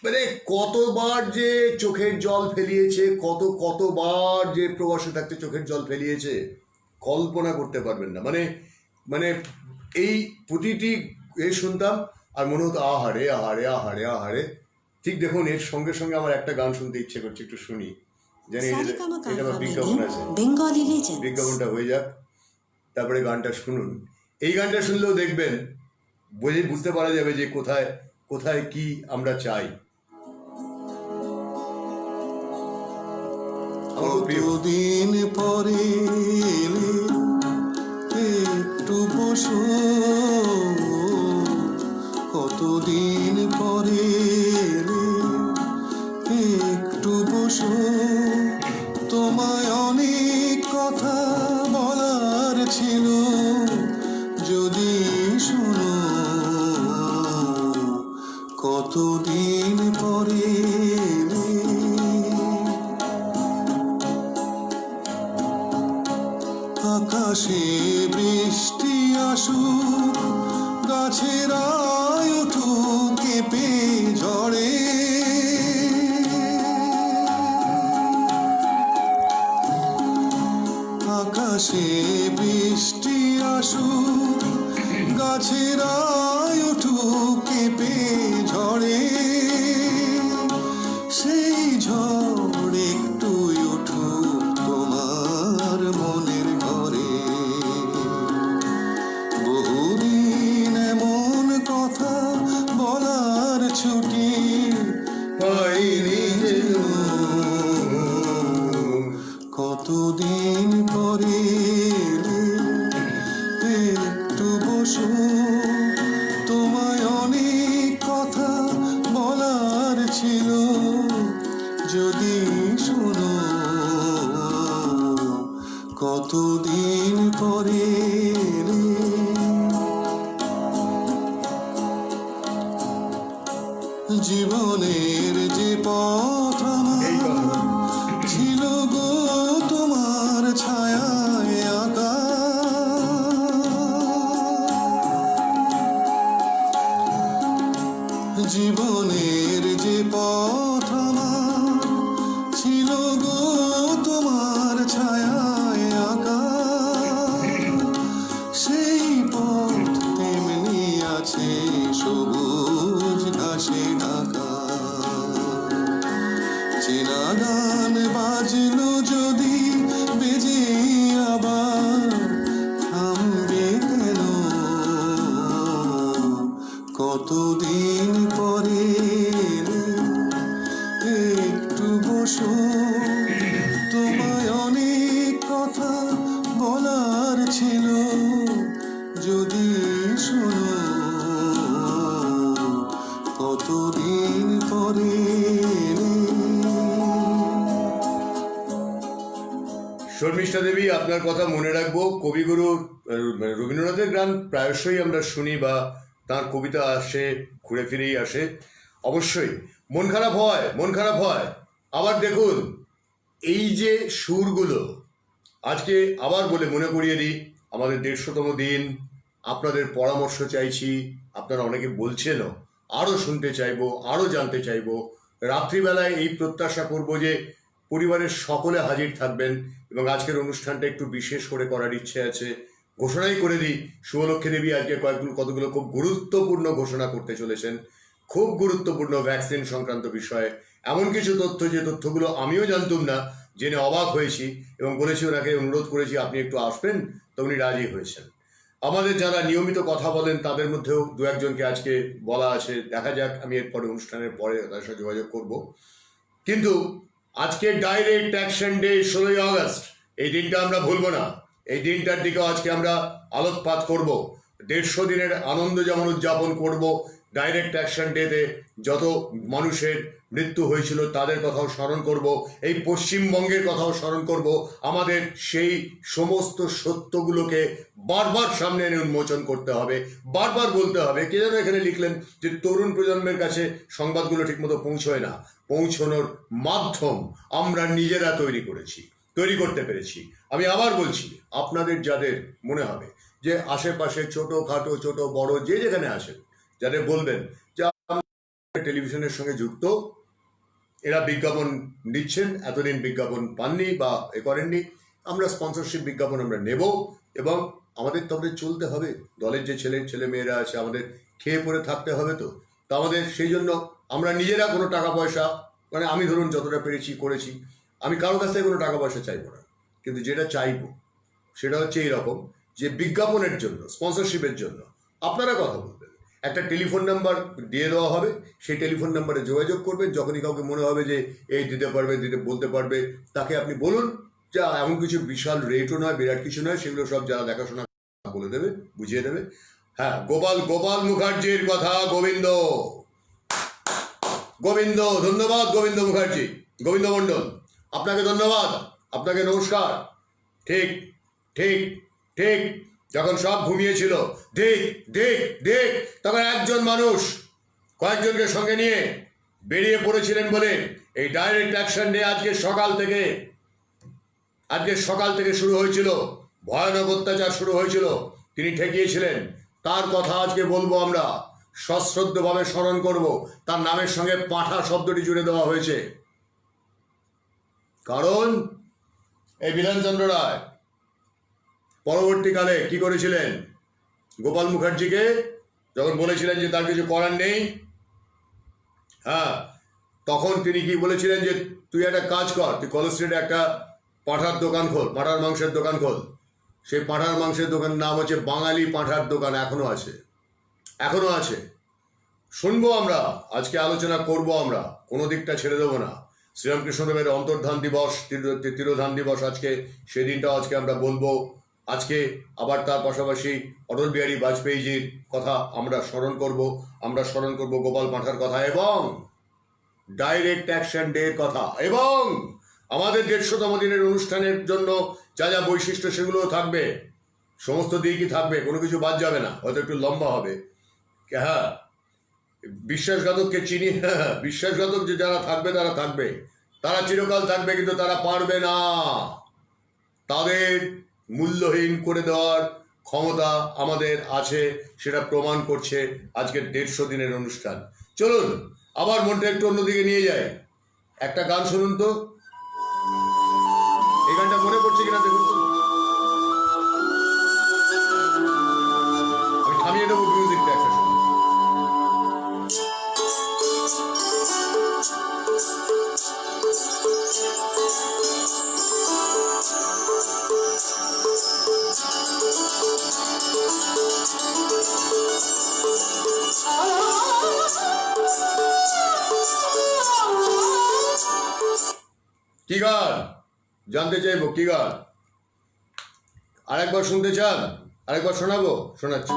মানে কতবার যে চোখের জল ফেলিয়েছে, কতবার যে প্রবাসে থাকতে চোখের জল ফেলিয়েছে, কল্পনা করতে পারবেন না। মানে এই প্রতিটি শুনতাম আর মনে হতো আহারে আহারে আহারে আহারে। ঠিক দেখুন, এর সঙ্গে সঙ্গে আমার একটা গান শুনতে ইচ্ছে করছে, একটু শুনি। জানি এটা আমার বিজ্ঞাপন আছে, বিজ্ঞাপনটা হয়ে যাক, তারপরে গানটা শুনুন। এই গানটা শুনলেও দেখবেন, বুঝতে পারা যাবে যে কোথায় কোথায় কি আমরা চাই। কতদিন পরে একটু বসো, কতদিন পরে একটু বসো, তোমায় অনেক কথা বলার ছিল, যদি শোনো কতদিন পরে। আকাশে বৃষ্টি আসুক, গাছেরায় উঠুক কেঁপে ঝড়ে, আকাশে বৃষ্টি আসুক, গাছেরায় উঠুক কেঁপে ঝড়ে, সেই ঝড় একটু উঠুক তোমার মনের ঘরে। বহুদিন এমন কথা বলার ছুটি পাইনি যেন, কতদিন পরে বসো, তোমায় অনেক কথা বলার ছিল, যদি শোনো, কতদিন পরে এলে। জীবনের যে পথ এই কথা আমার ছিল গো তোমার ছায়ায় আঁকা, জীবনের যে পথ আমার ছিল গো তোমার ছায়ায় আঁকা, সেই পথ তেমনি আছে সবুজ ঘাসে ঢাকা। চেনা গান বাজলো যদি বেজে আবার, থামবে কেন, কতদিন পরে এলে। একটু বসো, তোমায় অনেক কথা বলার ছিল, যদি শোনো, কতদিন পরে এলে। শর্মিষ্ঠা দেবী, আপনার কথা মনে রাখবো। কবিগুরু রবীন্দ্রনাথের গান প্রায়শই আমরা শুনি বা তার কবিতা আসে, ঘুরে ফিরেই আসে। অবশ্যই মন খারাপ হয়, মন খারাপ হয়। আবার দেখুন, এই যে সুরগুলো আজকে আবার বলে মনে করিয়ে দিই, আমাদের 150তম দিন। আপনাদের পরামর্শ চাইছি, আপনারা অনেকে বলছেনও, আরও শুনতে চাইবো, আরও জানতে চাইবো। রাত্রিবেলায় এই প্রত্যাশা করব যে পরিবারের সকলে হাজির থাকবেন এবং আজকের অনুষ্ঠানটা একটু বিশেষ করে করার ইচ্ছে আছে। ঘোষণাই করে দিই, শুভলক্ষ্মী দেবী আজকে কতগুলো খুব গুরুত্বপূর্ণ ঘোষণা করতে চলেছেন, খুব গুরুত্বপূর্ণ ভ্যাকসিন সংক্রান্ত বিষয়ে। এমন কিছু তথ্য, যে তথ্যগুলো আমিও জানতাম না, জেনে অবাক হয়েছি এবং বলেছি, ওনাকে অনুরোধ করেছি আপনি একটু আসবেন, তো উনি রাজি হয়েছেন। আমাদের যারা নিয়মিত কথা বলেন তাদের মধ্যেও দু একজনকে আজকে বলা আছে, দেখা যাক, আমি এরপরে অনুষ্ঠানের পরে তাদের সাথে যোগাযোগ করব। কিন্তু আজকে ডাইরেক্ট অ্যাকশন ডে 16ই আগস্ট, এই দিনটা আমরা ভুলবো না। এই দিনটার দিকেও আজকে আমরা আলোকপাত করব। 150 দিনের আনন্দ যেমন উদযাপন করব, ডাইরেক্ট অ্যাকশন ডেতে যত মানুষের মৃত্যু হয়েছিল তাদের কথাও স্মরণ করব, এই পশ্চিমবঙ্গের কথাও স্মরণ করব। আমাদের সেই সমস্ত সত্যগুলোকে বারবার সামনে এনে উন্মোচন করতে হবে, বারবার বলতে হবে। কে যেন এখানে লিখলেন যে তরুণ প্রজন্মের কাছে সংবাদগুলো ঠিকমতো পৌঁছয় না। পৌঁছানোর মাধ্যম আমরা নিজেরা তৈরি করতে পেরেছি। আমি আবার বলছি, আপনাদের যাদের মনে হবে যে আশেপাশে ছোটোখাটো, ছোট বড় যে যেখানে আছেন, যাদের বলবেন যে টেলিভিশনের সঙ্গে যুক্ত, এরা বিজ্ঞাপন দিচ্ছেন, এতদিন বিজ্ঞাপন পাননি বা করেননি, আমরা স্পন্সরশিপ বিজ্ঞাপন আমরা নেব এবং আমাদের তবে চলতে হবে। দলের যে ছেলে মেয়েরা আছে, আমাদের খেয়ে পরে থাকতে হবে। তো আমাদের সেই জন্য আমরা নিজেরা কোনো টাকা পয়সা, মানে আমি ধরুন যতটা পেরেছি করেছি, আমি কারোর কাছ থেকে কোনো টাকা পয়সা চাইবো না। কিন্তু যেটা চাইবো সেটা হচ্ছে এইরকম, যে বিজ্ঞাপনের জন্য, স্পন্সরশিপের জন্য আপনারা কথা বলবেন। একটা টেলিফোন নাম্বার দিয়ে দেওয়া হবে, সেই টেলিফোন নাম্বারে যোগাযোগ করবেন। যখনই কাউকে মনে হবে যে এই বলতে পারবে, তাকে আপনি বলুন। যা এমন কিছু বিশাল রেটও নয়, বিরাট কিছু নয়, সেগুলো সব যারা দেখাশোনা বলে দেবে, বুঝিয়ে দেবে। হ্যাঁ, গোপাল মুখার্জির কথা, গোবিন্দ, ধন্যবাদ গোবিন্দ মুখার্জি, গোবিন্দ মণ্ডল, আপনাকে ধন্যবাদ, আপনাকে নমস্কার। ঠিক ঠিক ঠিক, যখন সব ঘুমিয়েছিল, দেখ তখন একজন মানুষ কয়েকজনকে সঙ্গে নিয়ে বেরিয়ে পড়েছিলেন বলে এই ডাইরেক্ট অ্যাকশন ডে আজকে সকাল থেকে শুরু হয়েছিল। ভয়ানক অত্যাচার শুরু হয়েছিল, তিনি ঠেকিয়েছিলেন। তার কথা আজকে বলবো, আমরা সশ্রদ্ধভাবে স্মরণ করব। তার নামের সঙ্গে পাঁঠা শব্দটি জুড়ে দেওয়া হয়েছে, কারণ এই বিধানচন্দ্র রায় পরবর্তীকালে কি করেছিলেন, গোপাল মুখার্জিকে যখন বলেছিলেন যে তার কিছু করার নেই, হ্যাঁ, তখন তিনি কি বলেছিলেন যে তুই একটা কাজ কর, তুই কলেজ স্ট্রিটে একটা পাঁঠার দোকান খোল, পাঁঠার মাংসের দোকান খোল। সেই পাঁঠার মাংসের দোকানের নাম হচ্ছে বাঙালি পাঁঠার দোকান, এখনো আছে। শুনবো আমরা, আজকে আলোচনা করব, আমরা কোনো দিকটা ছেড়ে দেবো না। শ্রীরামকৃষ্ণদেবের অন্তর্ধান দিবস, তিরোধান দিবস আজকে, সেই দিনটাও আজকে আমরা বলবো। আজকে আবার তার পাশাপাশি অটল বিহারী বাজপেয়ীজির কথা আমরা স্মরণ করব গোপাল পাঁঠার কথা এবং ডাইরেক্ট অ্যাকশন ডে এর কথা এবং আমাদের 150তম দিনের অনুষ্ঠানের জন্য যা যা বৈশিষ্ট্য সেগুলোও থাকবে, সমস্ত দিকই থাকবে, কোনো কিছু বাদ যাবে না, হয়তো একটু লম্বা হবে। হ্যাঁ, বিশ্বাসঘাতককে চিনি, বিশ্বাসঘাতক যে যারা থাকবে তারা থাকবে, তারা চিরকাল থাকবে, কিন্তু তারা পারবে না তাদের মূল্যহীন করে দেওয়ার ক্ষমতা আমাদের আছে, সেটা প্রমাণ করছে আজকের 150 দিনের অনুষ্ঠান। চলুন আবার মনটা একটু অন্যদিকে নিয়ে যায়, একটা গান শুনুন তো, এই গানটা মনে পড়ছে কিনা দেখুন তো, আমি থামিয়ে দেবো মিউজিকটা একটা সময়। কি গান জানতে চাইবো, কি গান আরেকবার শুনতে চান? আরেকবার শোনাবো? শোনাচ্ছি।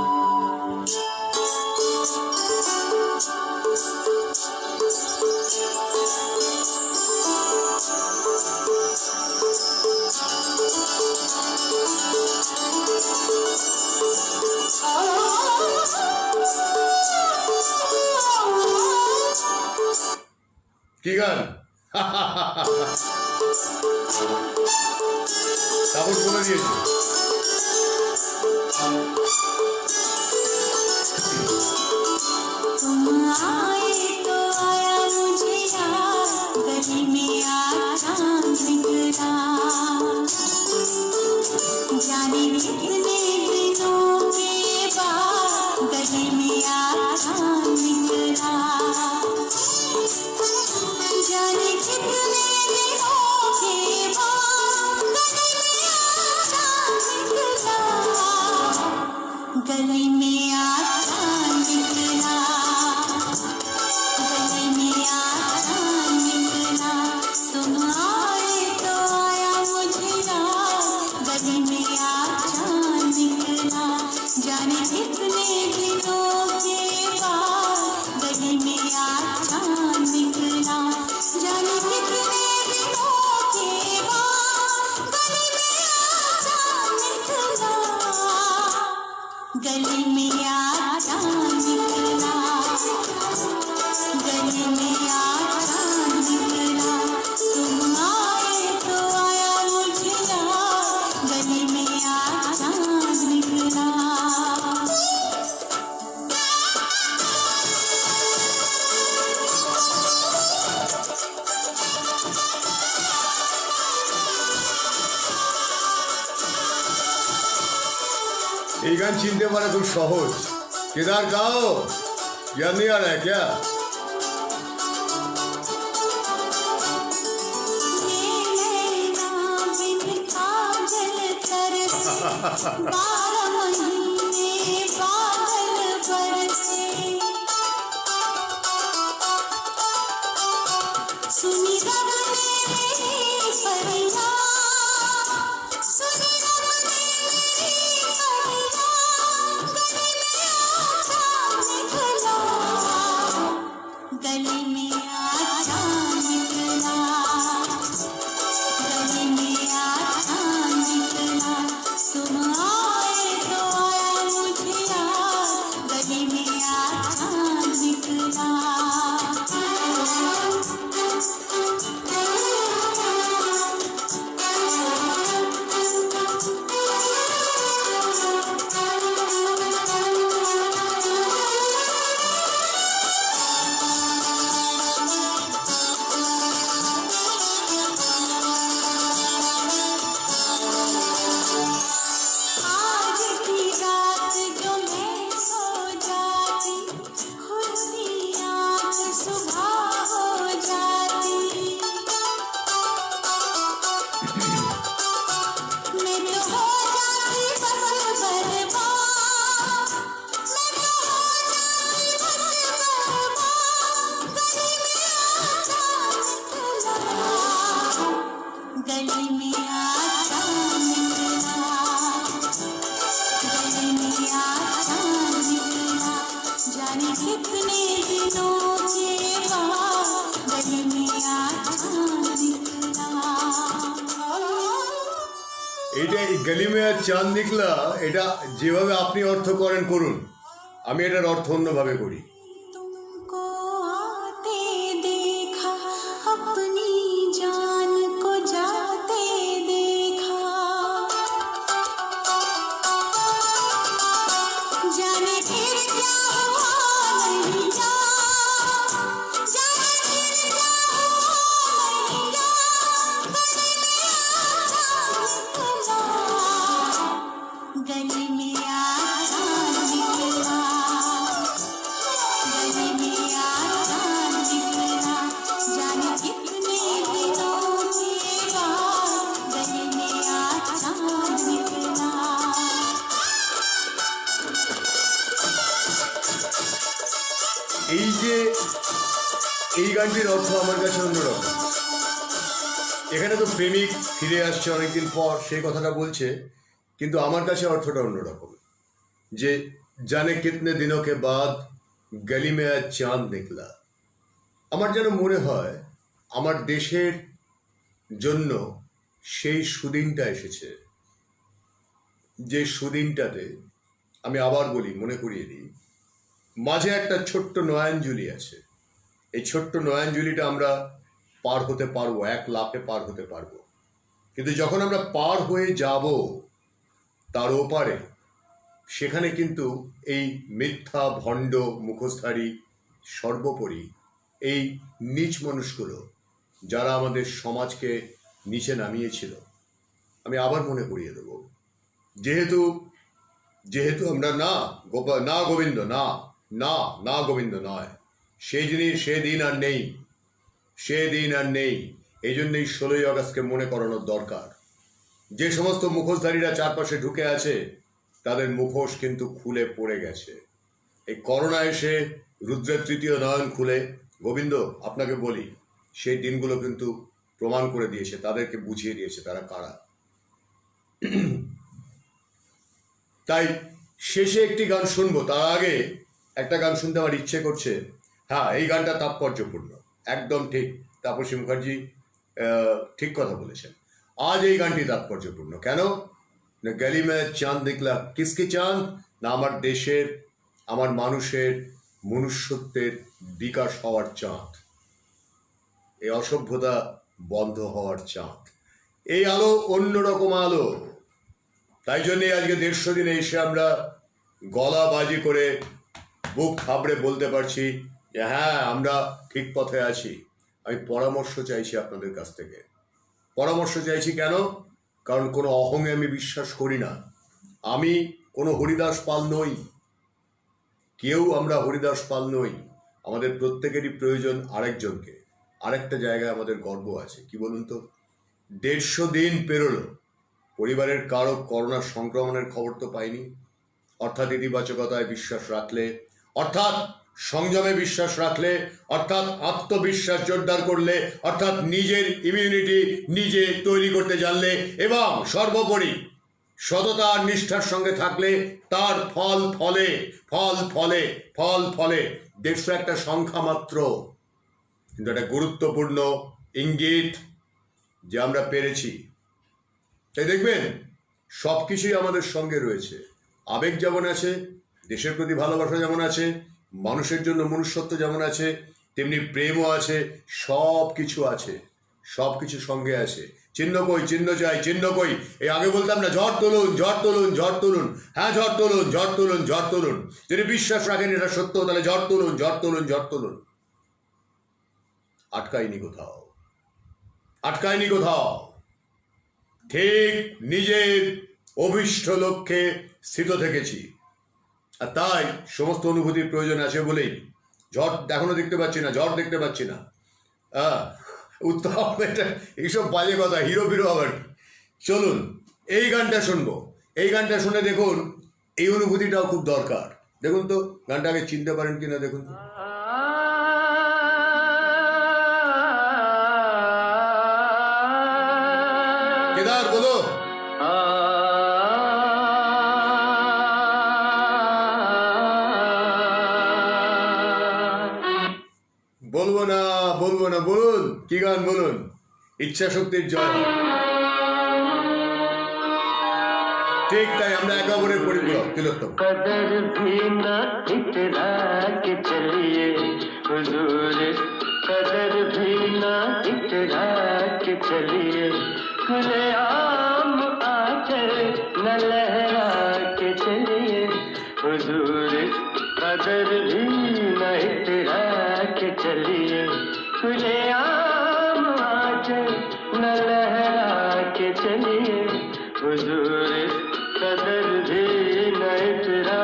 কি গান? তাপস বলে দিয়েছে। तुम आए तो आया मुझे याद, गली में आया निकला, जाने कितने दिनों के बाद गली में आया निकला, जाने कितने दिनों के बाद गली में आया निकला, गली में आया निकला, तुम आए तो आया मुझे याद, गली में आया निकला, जाने कितने दिनों के बाद गली में आया निकला, जाने कितने दिनों के बाद गली में आया निकला, गली में आया निकला, तुम आए तो आया मुझे याद, गली में आया निकला। এই গান চিনতে পারা খুব সহজ। केदार गाओ, याद नहीं आ रहा है क्या? सुनी रब मेरी फरियाद, सुनी रब मेरी फरियाद, गली में आया निकला, गली में आया निकला, तुम आए कितने दिनों के बाद गली में आज चांद निकला। এটা এই গলি মে আজ চাঁদ নিকলা, এটা যেভাবে আপনি অর্থ করেন করুন, আমি এটার অর্থ অন্যভাবে করি। तुमको आते देखा, अपनी जान को जाते देखा, जाने फिर क्या हुआ नहीं जान, जाने फिर क्या हुआ नहीं जान, गली में आज चांद निकला, गली में आज चांद निकला, जाने कितने दिनों के बाद गली में आज चांद निकला। এই যে এই গানটির অর্থ আমার কাছে অন্যরকম। এখানে তো প্রেমিক ফিরে আসছে অনেকদিন পর, সেই কথাটা বলছে, কিন্তু আমার কাছে অর্থটা অন্যরকম। যে জানে কিতনে দিনों के बाद গলি মে আজ চাঁদ নিকলা, আমার যেন মনে হয় আমার দেশের জন্য সেই সুদিনটা এসেছে, যে সুদিনটাতে আমি আবার বলি, মনে করিয়ে দিই, মাঝে একটা ছোট্ট নয়নজুলি আছে। এই ছোট্ট নয়নজুলিটা আমরা পার হতে পারবো, এক লাফে পার হতে পারবো, কিন্তু যখন আমরা পার হয়ে যাব তার ওপারে, সেখানে কিন্তু এই মিথ্যা ভণ্ড মুখোশধারী, সর্বোপরি এই নীচ মানুষগুলো যারা আমাদের সমাজকে নিচে নামিয়েছিল, আমি আবার মনে করিয়ে দেব, যেহেতু যেহেতু আমরা না গোবিন্দ, না গোবিন্দ নয়, সেই জিনিস সেদিন আর নেই, সেদিন আর নেই। এই জন্যই 16ই আগস্টকে মনে করানোর দরকার। যে সমস্ত মুখোশধারীরা চারপাশে ঢুকে আছে, তাদের মুখোশ কিন্তু খুলে পড়ে গেছে। এই করোনা এসে রুদ্রের তৃতীয় নয়ন খুলে, গোবিন্দ আপনাকে বলি, সেই দিনগুলো কিন্তু প্রমাণ করে দিয়েছে, তাদেরকে বুঝিয়ে দিয়েছে তারা কারা। তাই শেষে একটি গান শুনবো, তার আগে একটা গান শুনতে আমার ইচ্ছে করছে। হ্যাঁ, এই গানটা তাৎপর্যপূর্ণ, একদম ঠিক, তাপসী মুখার্জি ঠিক কথা বলেছেন। আজ এই গানটি তাৎপর্যপূর্ণ কেন? না গলি মে চাঁদ নিকলা, কিসকি চাঁদ? না আমার দেশের, আমার মানুষের মনুষ্যত্বের বিকাশ হওয়ার চাঁদ, এই অসভ্যতা বন্ধ হওয়ার চাঁদ। এই আলো অন্যরকম আলো। তাই জন্যই আজকে 150 দিনে এসে আমরা গলা বাজি করে বুক থাবড়ে বলতে পারছি যে হ্যাঁ, আমরা ঠিক পথে আছি। আমি পরামর্শ চাইছি আপনাদের কাছ থেকে, পরামর্শ চাইছি কেন? কারণ কোনো অহংয়ে আমি বিশ্বাস করি না। আমি কোনো হরিদাস পাল নই, কেউ আমরা হরিদাস পাল নই। আমাদের প্রত্যেকেরই প্রয়োজন আরেকজনকে। আরেকটা জায়গায় আমাদের গর্ব আছে, কি বলুন তো? 150 দিন পেরোলো, পরিবারের কারো করোনা সংক্রমণের খবর তো পাইনি। অর্থাৎ ইতিবাচকতায় বিশ্বাস রাখলে, অর্থাৎ সংযমে বিশ্বাস রাখলে, অর্থাৎ আত্মবিশ্বাস জোরদার করলে, অর্থাৎ নিজের ইমিউনিটি নিজে তৈরি করতে জানলে, এবং সর্বোপরি সততা আর নিষ্ঠার সঙ্গে থাকলে তার ফল ফলে। 150 একটা সংখ্যা মাত্র, কিন্তু একটা গুরুত্বপূর্ণ ইঙ্গিত যে আমরা পেরেছি। তাই দেখবেন সব কিছুই আমাদের সঙ্গে রয়েছে। আবেগ যেমন আছে, দেশের প্রতি ভালোবাসা যেমন আছে, মানুষের জন্য মনুষ্যত্ব যেমন আছে, তেমনি প্রেমও আছে। সব কিছু আছে, সব কিছু সঙ্গে আছে। চিহ্ন কই, চিহ্ন চাই, চিহ্ন কই। এই আগে বলতাম না, ঝড় তুলুন, ঝড় তুলুন, ঝড় তুলুন। হ্যাঁ, ঝড় তুলুন, ঝড় তুলুন, ঝড় তুলুন। যদি বিশ্বাস রাখেন এটা সত্য, তাহলে ঝড় তুলুন, ঝড় তুলুন, ঝড় তুলুন। আটকায়নি কোথাও, আটকায়নি কোথাও। ঠিক নিজের অভিষ্ট লক্ষ্যে স্থিত থেকেছি। আর তাই সমস্ত অনুভূতির প্রয়োজন আছে বলেই ঝড় এখনো দেখতে পাচ্ছি না, ঝড় দেখতে পাচ্ছি না। উত্তম, এটা এইসব বাজে কথা, হিরো ফিরো আবার। চলুন এই গানটা শুনবো। এই গানটা শুনে দেখুন, এই অনুভূতিটাও খুব দরকার। দেখুন তো গানটা আগে চিনতে পারেন কিনা, দেখুন তো। কেদার বলো। বলবো না বলুন কি গান বলুন। ইচ্ছা শক্তির জয় হোক। ঠিক তাই আমরা একে অপরের পরিপূরক। তিলোত্তম। कदर भी न इतरा के चलिए हुजूर, कदर भी न इतरा के चलिए, खुलेआम आकर न लहरा के चलिए हुजूर, कदर भी न इतरा के चलिए, खुलेआम आकर न लहरा के चलिए हुजूर, कदर भी न इतरा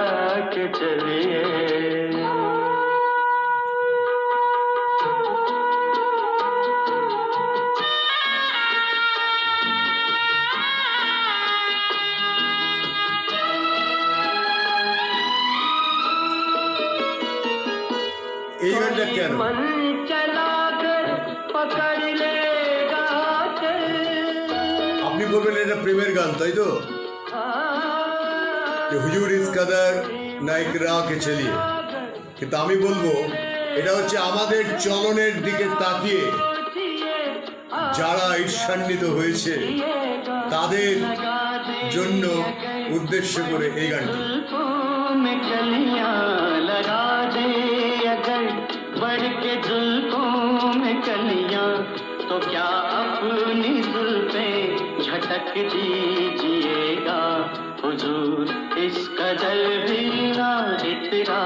के चलिए। এই গানটা কেন? मन चला कर पकड़ लेगा আপনি বলবেন এটা প্রেমের গান, তাই তো? যে হুজুর ইস কাদার না ইকরা কে চলিয়ে। কিন্তু আমি বলবো এটা হচ্ছে আমাদের চলনের দিকে তাকিয়ে যারা ঈর্ষান্বিত হয়েছে তাদের জন্য উদ্দেশ্য করে এই গানটি। में कलियां लगा दे अगर बढ़ के जुल्फों में कलियां, तो क्या अपनी जुल्फें झटक दीजिएगा हुजूर, इस कदर भी ना इतरा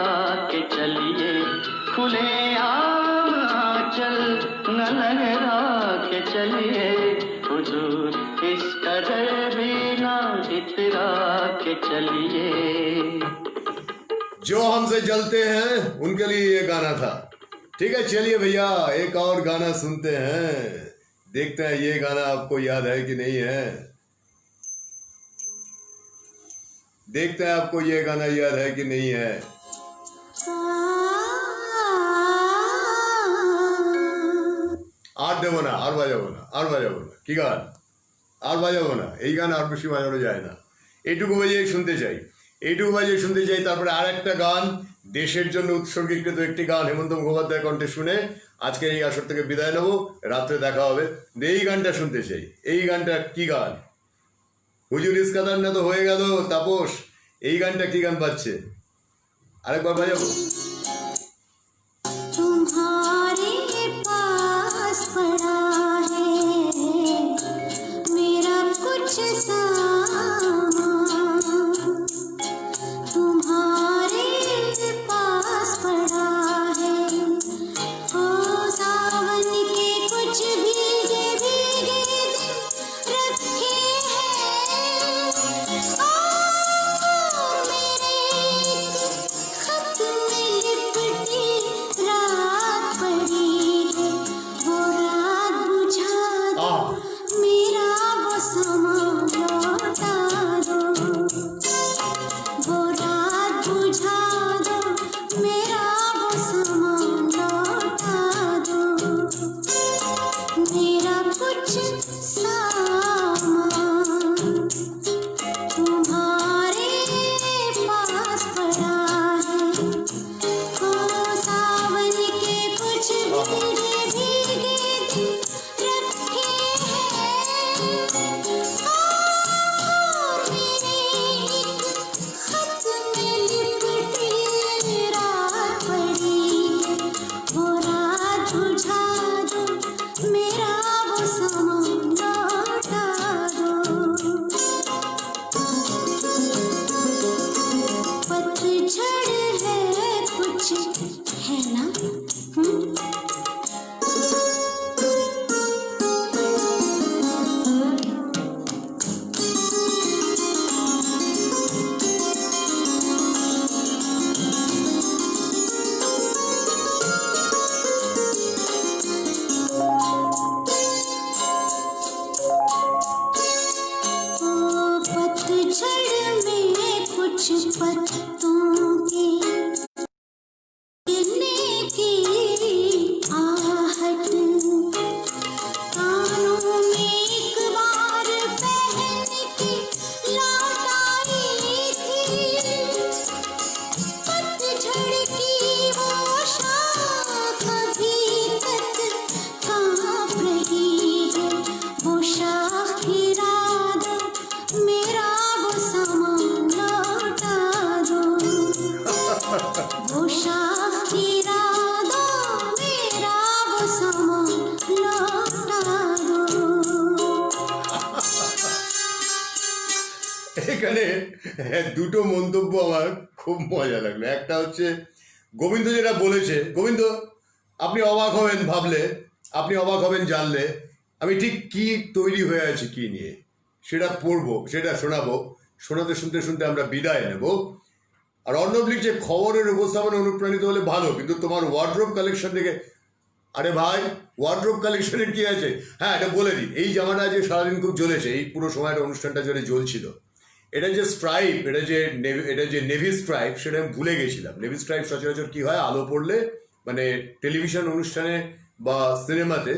के चलिए, खुले आम आंचल न लहरा के चलिए हुजूर, इस कदर भी ना इतरा के चलिए। जो हमसे जलते हैं उनके लिए ये गाना था। ठीक है, चलिए भैया एक और गाना सुनते हैं, देखते हैं ये गाना आपको याद है कि नहीं है। देखते हैं आपको ये गाना याद है कि नहीं है। আর দেবো না, আর বাজাবো না, আর বাজাবো না। কি গান? আর বাজাবো না। এই গান আর বেশি বাজানো যায় না। এইটুকু বাজিয়ে শুনতে চাই, এইটুকু বাজিয়ে শুনতে চাই। তারপরে আর একটা গান, দেশের জন্য উৎসর্গীকৃত একটি গান হেমন্ত মুখোপাধ্যায় কণ্ঠে শুনে আজকে এই আসর থেকে বিদায় নেবো। রাত্রে দেখা হবে। এই গানটা শুনতে চাই। এই গানটা কি গান? হুজুর ইস কাদার না তো হয়ে গেল তাপস। এই গানটা কি গান পাচ্ছে? আরেকবার বাজাবো। तुम्हारे पास पड़ा है मेरा कुछ सामान, तुम्हारे पास पड़ा है ओ सावन के कुछ भीगे भीगे दिन रखे हैं, और मेरे खत में लिपटी रात पड़ी है, वो रात बुझा दो मेरा वो समा लौटा दो, वो रात बुझा दो मेरा वो समा लौटा दो, मेरा कुछ सामान तुम्हारे पास पड़ा है ओ सावन के कुछ भीगे भीगे दिन रखे हैं, और मेरे खत में लिपटी रात पड़ी है, वो रात बुझा दो मेरा वो समा लौटा दो। पतझड़ है कुछ है ना, ओ पतझड़ में कुछ पत्तों के দুটো মন্তব্য আমার খুব মজা লাগলো। একটা হচ্ছে গোবিন্দ যেটা বলেছে, গোবিন্দ আপনি অবাক হবেন ভাবলে, আপনি অবাক হবেন জানলে আমি ঠিক কি তৈরি হয়ে আছি কি নিয়ে, সেটা পড়বো, সেটা শোনাবো, শোনাতে শুনতে শুনতে আমরা বিদায় নেব। আর অর্ণব লিখছে খবরের উপস্থাপনা অনুপ্রাণিত হলে ভালো, কিন্তু তোমার ওয়ার্ড্রোব কালেকশন দেখে। আরে ভাই, ওয়ার্ড্রোব কালেকশনের কি আছে? হ্যাঁ, এটা বলে দিই, এই জামাটা যে সারাদিন খুব জ্বলেছে, এই পুরো সময়টা অনুষ্ঠানটা জোরে জ্বলছিল, এটা যে স্ট্রাইপ, এটা যে নেভি স্ট্রাইপ, সেটা আমি ভুলে গেছিলাম। নেভি স্ট্রাইপ সচরাচর কি হয়, আলো পড়লে মানে টেলিভিশন অনুষ্ঠানে বা সিনেমাতে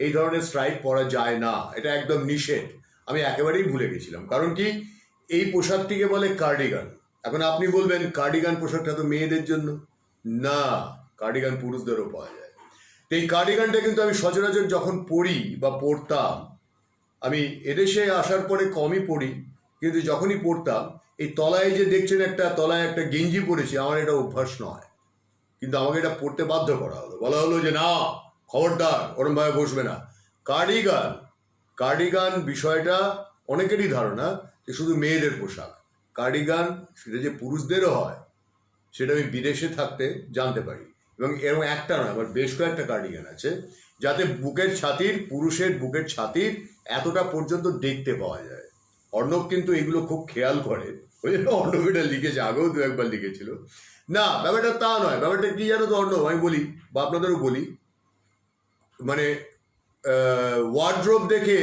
এই ধরনের স্ট্রাইপ পরা যায় না, এটা একদম নিষেধ। আমি একেবারেই ভুলে গেছিলাম। কারণ কি, এই পোশাকটিকে বলে কার্ডিগান। এখন আপনি বলবেন কার্ডিগান পোশাকটা তো মেয়েদের জন্য, না, কার্ডিগান পুরুষদেরও পাওয়া যায়। তো এই কার্ডিগানটা কিন্তু আমি সচরাচর যখন পরি বা পরতাম, আমি এদেশে আসার পরে কমই পরি, কিন্তু যখনই পরতাম এই তলায় যে দেখছেন একটা তলায় একটা গেঞ্জি পরেছি, আমার এটা অভ্যাস নয়, কিন্তু আমাকে এটা পড়তে বাধ্য করা হলো, বলা হলো যে না, খবরদার ওরমভাবে বসবে না। কার্ডিগান, কার্ডিগান বিষয়টা অনেকেরই ধারণা যে শুধু মেয়েদের পোশাক। কার্ডিগান সেটা যে পুরুষদেরও হয়, সেটা আমি বিদেশে থাকতে জানতে পারি। এবং এরকম একটা নয়, আবার বেশ কয়েকটা কার্ডিগান আছে যাতে বুকের ছাতির, পুরুষের বুকের ছাতির এতটা পর্যন্ত দেখতে পাওয়া যায়। অর্ণব কিন্তু এগুলো খুব খেয়াল করে, ওই জন্য অর্ণব এটা লিখেছে, আগেও দু একবার লিখেছিল। না, ব্যাপারটা তা নয়। ব্যাপারটা কি জানো তো অর্ণব, আমি বলি বা আপনাদেরও বলি, মানে ওয়ার্ড্রোব দেখে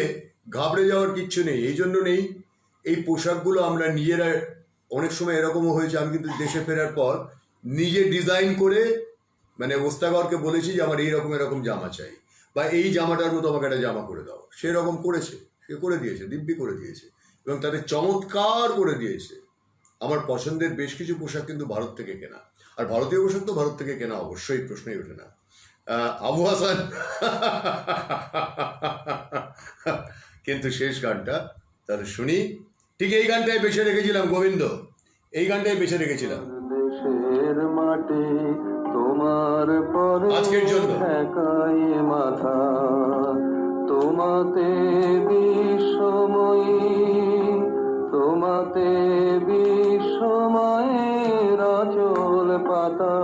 ঘাবড়ে যাওয়ার কিচ্ছু নেই। এই জন্য নেই, এই পোশাকগুলো আমরা নিজেরা, অনেক সময় এরকমও হয়েছে, আমি কিন্তু দেশে ফেরার পর নিজে ডিজাইন করে মানে ওস্তাগরকে বলেছি যে আমার এইরকম এরকম জামা চাই, বা এই জামাটার মতো আমাকে একটা জামা করে দাও। সেরকম করেছে, সে করে দিয়েছে, দিব্যি করে দিয়েছে, এবং তাদের চমৎকার করে দিয়েছে। আমার পছন্দের বেশ কিছু পোশাক কিন্তু ভারত থেকে কেনা, আর ভারতীয় পোশাক তো ভারত থেকে কেনা অবশ্যই, প্রশ্নই ওঠে না। আবু হাসান কিন্তু শেষ গানটা তাহলে শুনি। ঠিক এই গানটাই বেছে রেখেছিলাম গোবিন্দ, এই গানটাই বেছে রেখেছিলাম দেশের মাটি তোমার পরে আজকের জন্য। ঠেকাই মাথা, তোমাতে বিশ্বময়ী, তোমাতে বিশ্বময়ের আঁচল পাতা।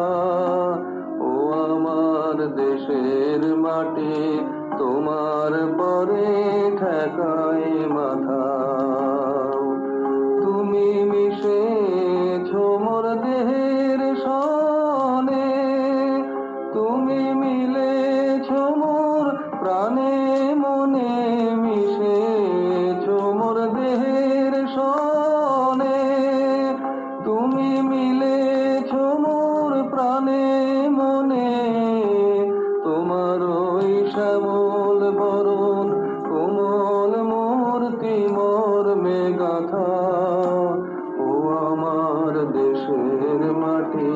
ও আমার দেশের মাটি তোমার পরে ঠেকাই মাথা। তুমি মিশেছ মোর দেহের সনে, তুমি মিলেছ মোর প্রাণে মনে, মিশেছ মোর দেহের সনে, তুমি মিলেছ মোর প্রাণে মনে। তোমার ওই শ্যামল বরণ কোমল মূর্তি মোর মেগাথা। ও আমার দেশের মাটি।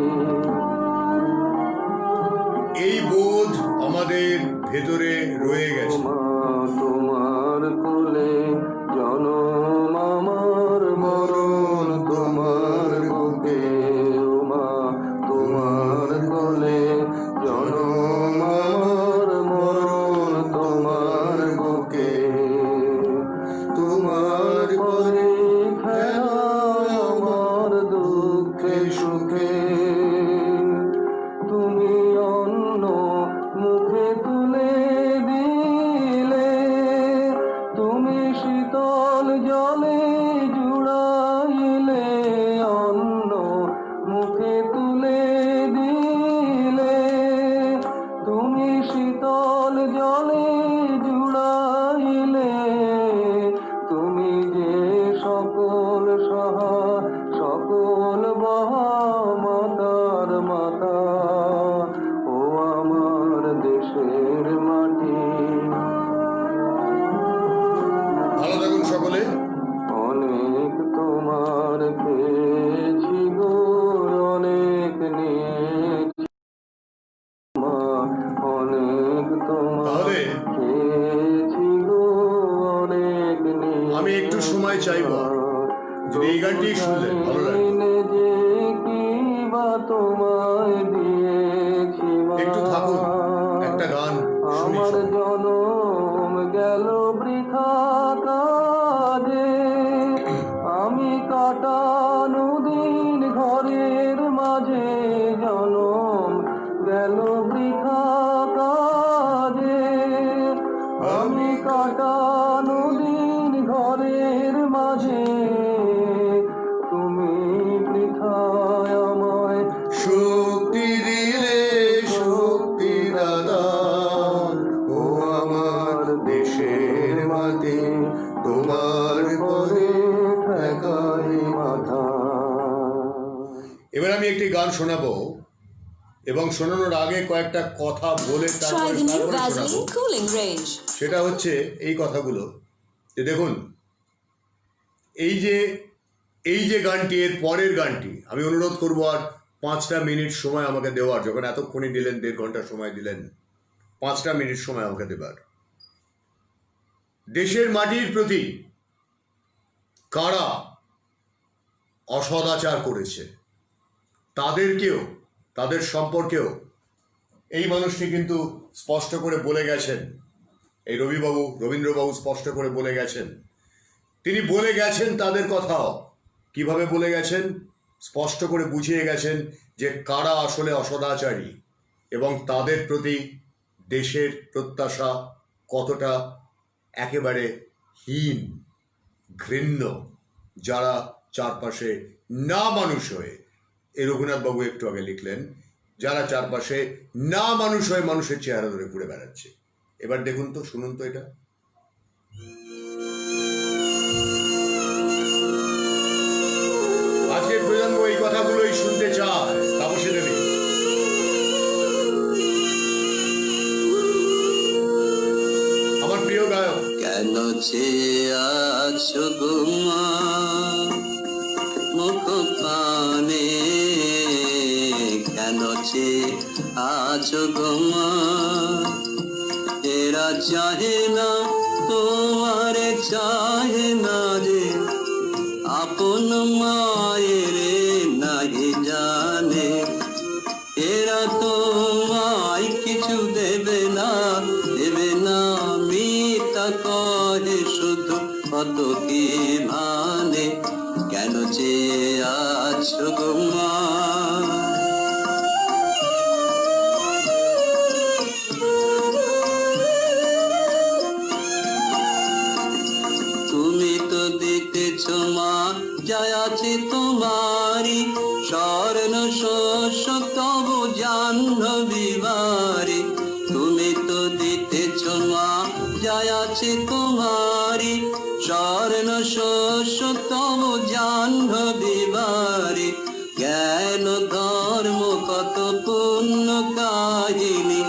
এই বোধ আমাদের ভেতরে রয়ে গেছে। তোমার কোলে জনম আমার মরণ তোমার বুকে। ওমা তোমার কোলে জনম আমার মরণ তোমার বুকে। তোমার পরে খেলা আমার দুঃখে সুখে। তুমি অন্য মুখে তুলে দিলে, তুমি শীতল জলে জুড়াইলে, অন্য মুখে তুলে দিলে, তুমি শীতল জলে জুড়াইলে। তুমি যে সকল সহা সকল বহা মাতার মাতা। ও আমার দেশের মাটি। ভালো থাকুন সকলে। অনেক তোমার খেয়েছি গো, অনেক নিয়েছি মা, অনেক তোমার তাহলে খেয়েছি গো, অনেক নিয়েছি। আমি একটু সময় চাইবো, যদি এই গানটি শুনলেন ভালো লাগবে, যে কি বা তোমায় দিয়েছি মা। একটু থাকুন, একটা গান শুনি আমার সবাই। জনম গেল বৃথা কাজে, আমি কাটা একটি গান শোনাবো এবং শোনানোর আগে কয়েকটা কথা বলে Try তারপরে the new শোনাবো। Vaseline cooling range. সেটা হচ্ছে এই কথাগুলো যে দেখুন, এই যে গানটি, এর পরের গানটি আমি অনুরোধ করবো আর 5টা মিনিট সময় আমাকে দেওয়ার। যখন এতক্ষণই দিলেন, 1.5 ঘন্টা সময় দিলেন, 5টা মিনিট সময় আমাকে দেবার। দেশের মাটির প্রতি কারা অসদাচার করেছে তাদেরকেও, তাদের সম্পর্কেও এই মানুষটি কিন্তু স্পষ্ট করে বলে গেছেন। এই রবীন্দ্রবাবু স্পষ্ট করে বলে গেছেন। তিনি বলে গেছেন তাদের কথাও। কিভাবে বলে গেছেন? স্পষ্ট করে বুঝিয়ে গেছেন যে কারা আসলে অসদাচারী এবং তাদের প্রতি দেশের প্রত্যাশা কতটা একেবারে হীন, ঘৃণ্য, যারা চারপাশে না মানুষ হয়ে, এই রঘুনাথবাবু একটু আগে লিখলেন, যারা চারপাশে না মানুষ হয়ে মানুষের চেহারা ধরে ঘুরে বেড়াচ্ছে। এবার দেখুন তো, শুনুন তো এটা। আজকের প্রজন্ম এই কথাগুলোই শুনতে চায়। তাপসী দেবী, আমার প্রিয় গায়ক। কেন চেয়ে আছো গো মা মুখ পানে, কেন চেয়ে আছো গো মা, এরা চাহে না তোমারে, চাহে না রে আপন মায়ের নাহি জানে, এরা তোমায় কিছু দেবে না, দেবে না, মিথ্যা কহে শুধু কত কি মানে, কেন চেয়ে আছো গো মা। তুমি তো দেখতেছ মা যায় আছে তোমারি, স্বর্ণ শস্য তব জাহ্নবী বাড়ি, তুমি তো দিতেছ মা যায় আছে তোমারি, স্বর্ণ শস্য তব জাহ্নবী বাড়ি, জ্ঞান ধর্ম কত পুণ্য কাহিনী,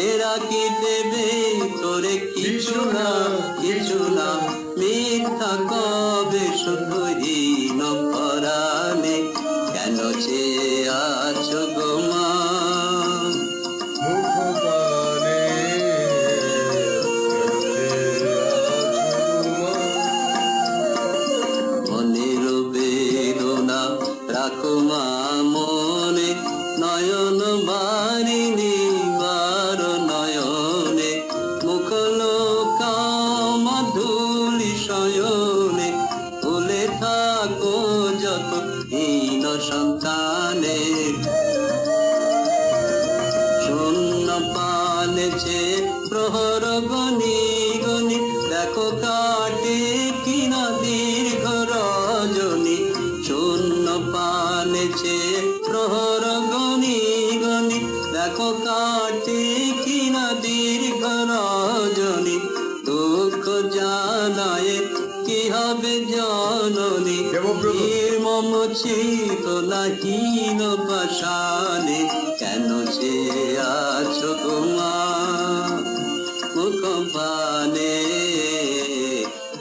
এরা কি দেবে তোরে কিছু না, কিছু না, মিথ্যা কবে শুধু হীন পরাণে, কেন চেয়ে আছো গো মা। মুখপানে মনের বেদনা রাখো মা মনে, নয়ন বারিণী বার নয়নে, মুখ লোকা মাধুরী শয়নে, ভুলে থাকো যত হীন সন্তানে, শূন্য পানেছে প্রহর গনি গনি, দেখো কাটে কিনা দীর্ঘ রজনী, শূন্য পানেছে প্রহর গনি গনি, দেখো কাটে কিনা দীর্ঘ রজনী, দুঃখ জানায় কি হবে জননী, দেবব্রত। নির্মম চিত না হীন পাষাণে, কেন চেয়ে আছো গো মা মুখ পানে,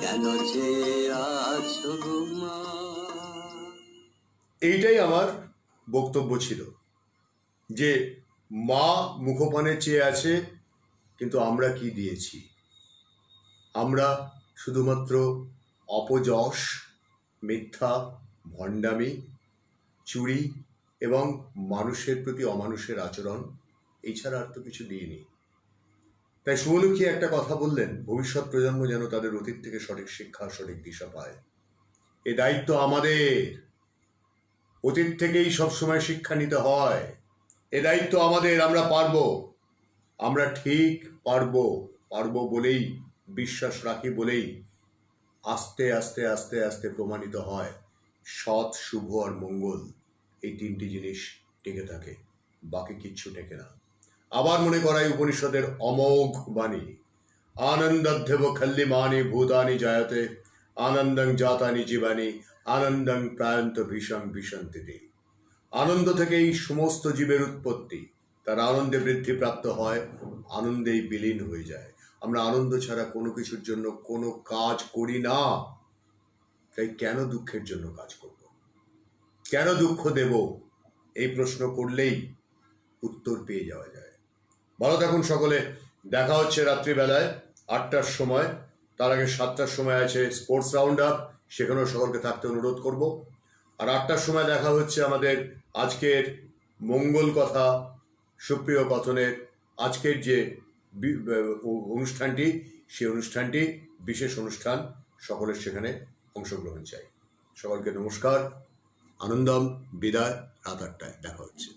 কেন চেয়ে আছো গো মা। এইটাই আমার বক্তব্য ছিল যে মা মুখপানে চেয়ে আছে, কিন্তু আমরা কি দিয়েছি? আমরা শুধুমাত্র অপযশ, মিথ্যা, ভণ্ডামি, চুরি এবং মানুষের প্রতি অমানুষের আচরণ, এছাড়া আর তো কিছু দিইনি। তাই শুভলক্ষ্মী একটা কথা বললেন, ভবিষ্যৎ প্রজন্ম যেন তাদের অতীত থেকে সঠিক শিক্ষা, সঠিক দিশা পায়। এ দায়িত্ব আমাদের। অতীত থেকেই সবসময় শিক্ষা নিতে হয়। এ দায়িত্ব আমাদের। আমরা পারবো, আমরা ঠিক পারবো, পারবো বলেই বিশ্বাস রাখি, বলেই আস্তে আস্তে আস্তে আস্তে প্রমাণিত হয় সৎ, শুভ আর মঙ্গল, এই 3টি জিনিস টিকে থাকে, বাকি কিচ্ছু টেকে না। আবার মনে করাই উপনিষদের অমোঘ বাণী, আনন্দাধ্যব খল্লিমানি ভূতানি জায়তে, আনন্দং জাতানি জীবানি, আনন্দং প্রায়ন্ত ভীষণ ভীষন্তিতে। আনন্দ থেকেই সমস্ত জীবের উৎপত্তি, তারা আনন্দে বৃদ্ধিপ্রাপ্ত হয়, আনন্দেই বিলীন হয়ে যায়। আমরা আনন্দ ছাড়া কোনো কিছুর জন্য কোনো কাজ করি না। তাই কেন দুঃখের জন্য কাজ করব, কেন দুঃখ দেব, এই প্রশ্ন করলেই উত্তর পেয়ে যাওয়া যায়। ভালো থাকুন সকলে। দেখা হচ্ছে রাত্রিবেলায় 8টার সময়। তার আগে 7টার সময় আছে স্পোর্টস রাউন্ড আপ, সেখানেও সকলকে থাকতে অনুরোধ করব। আর 8টার সময় দেখা হচ্ছে আমাদের আজকের মঙ্গল কথা সুপ্রিয় কথনের আজকের যে অনুষ্ঠানটি, সেই অনুষ্ঠানটি বিশেষ অনুষ্ঠান। সকলের সেখানে অংশগ্রহণ চাই। সকলকে নমস্কার, আনন্দম, বিদায়। রাত 8টায় দেখা হচ্ছে।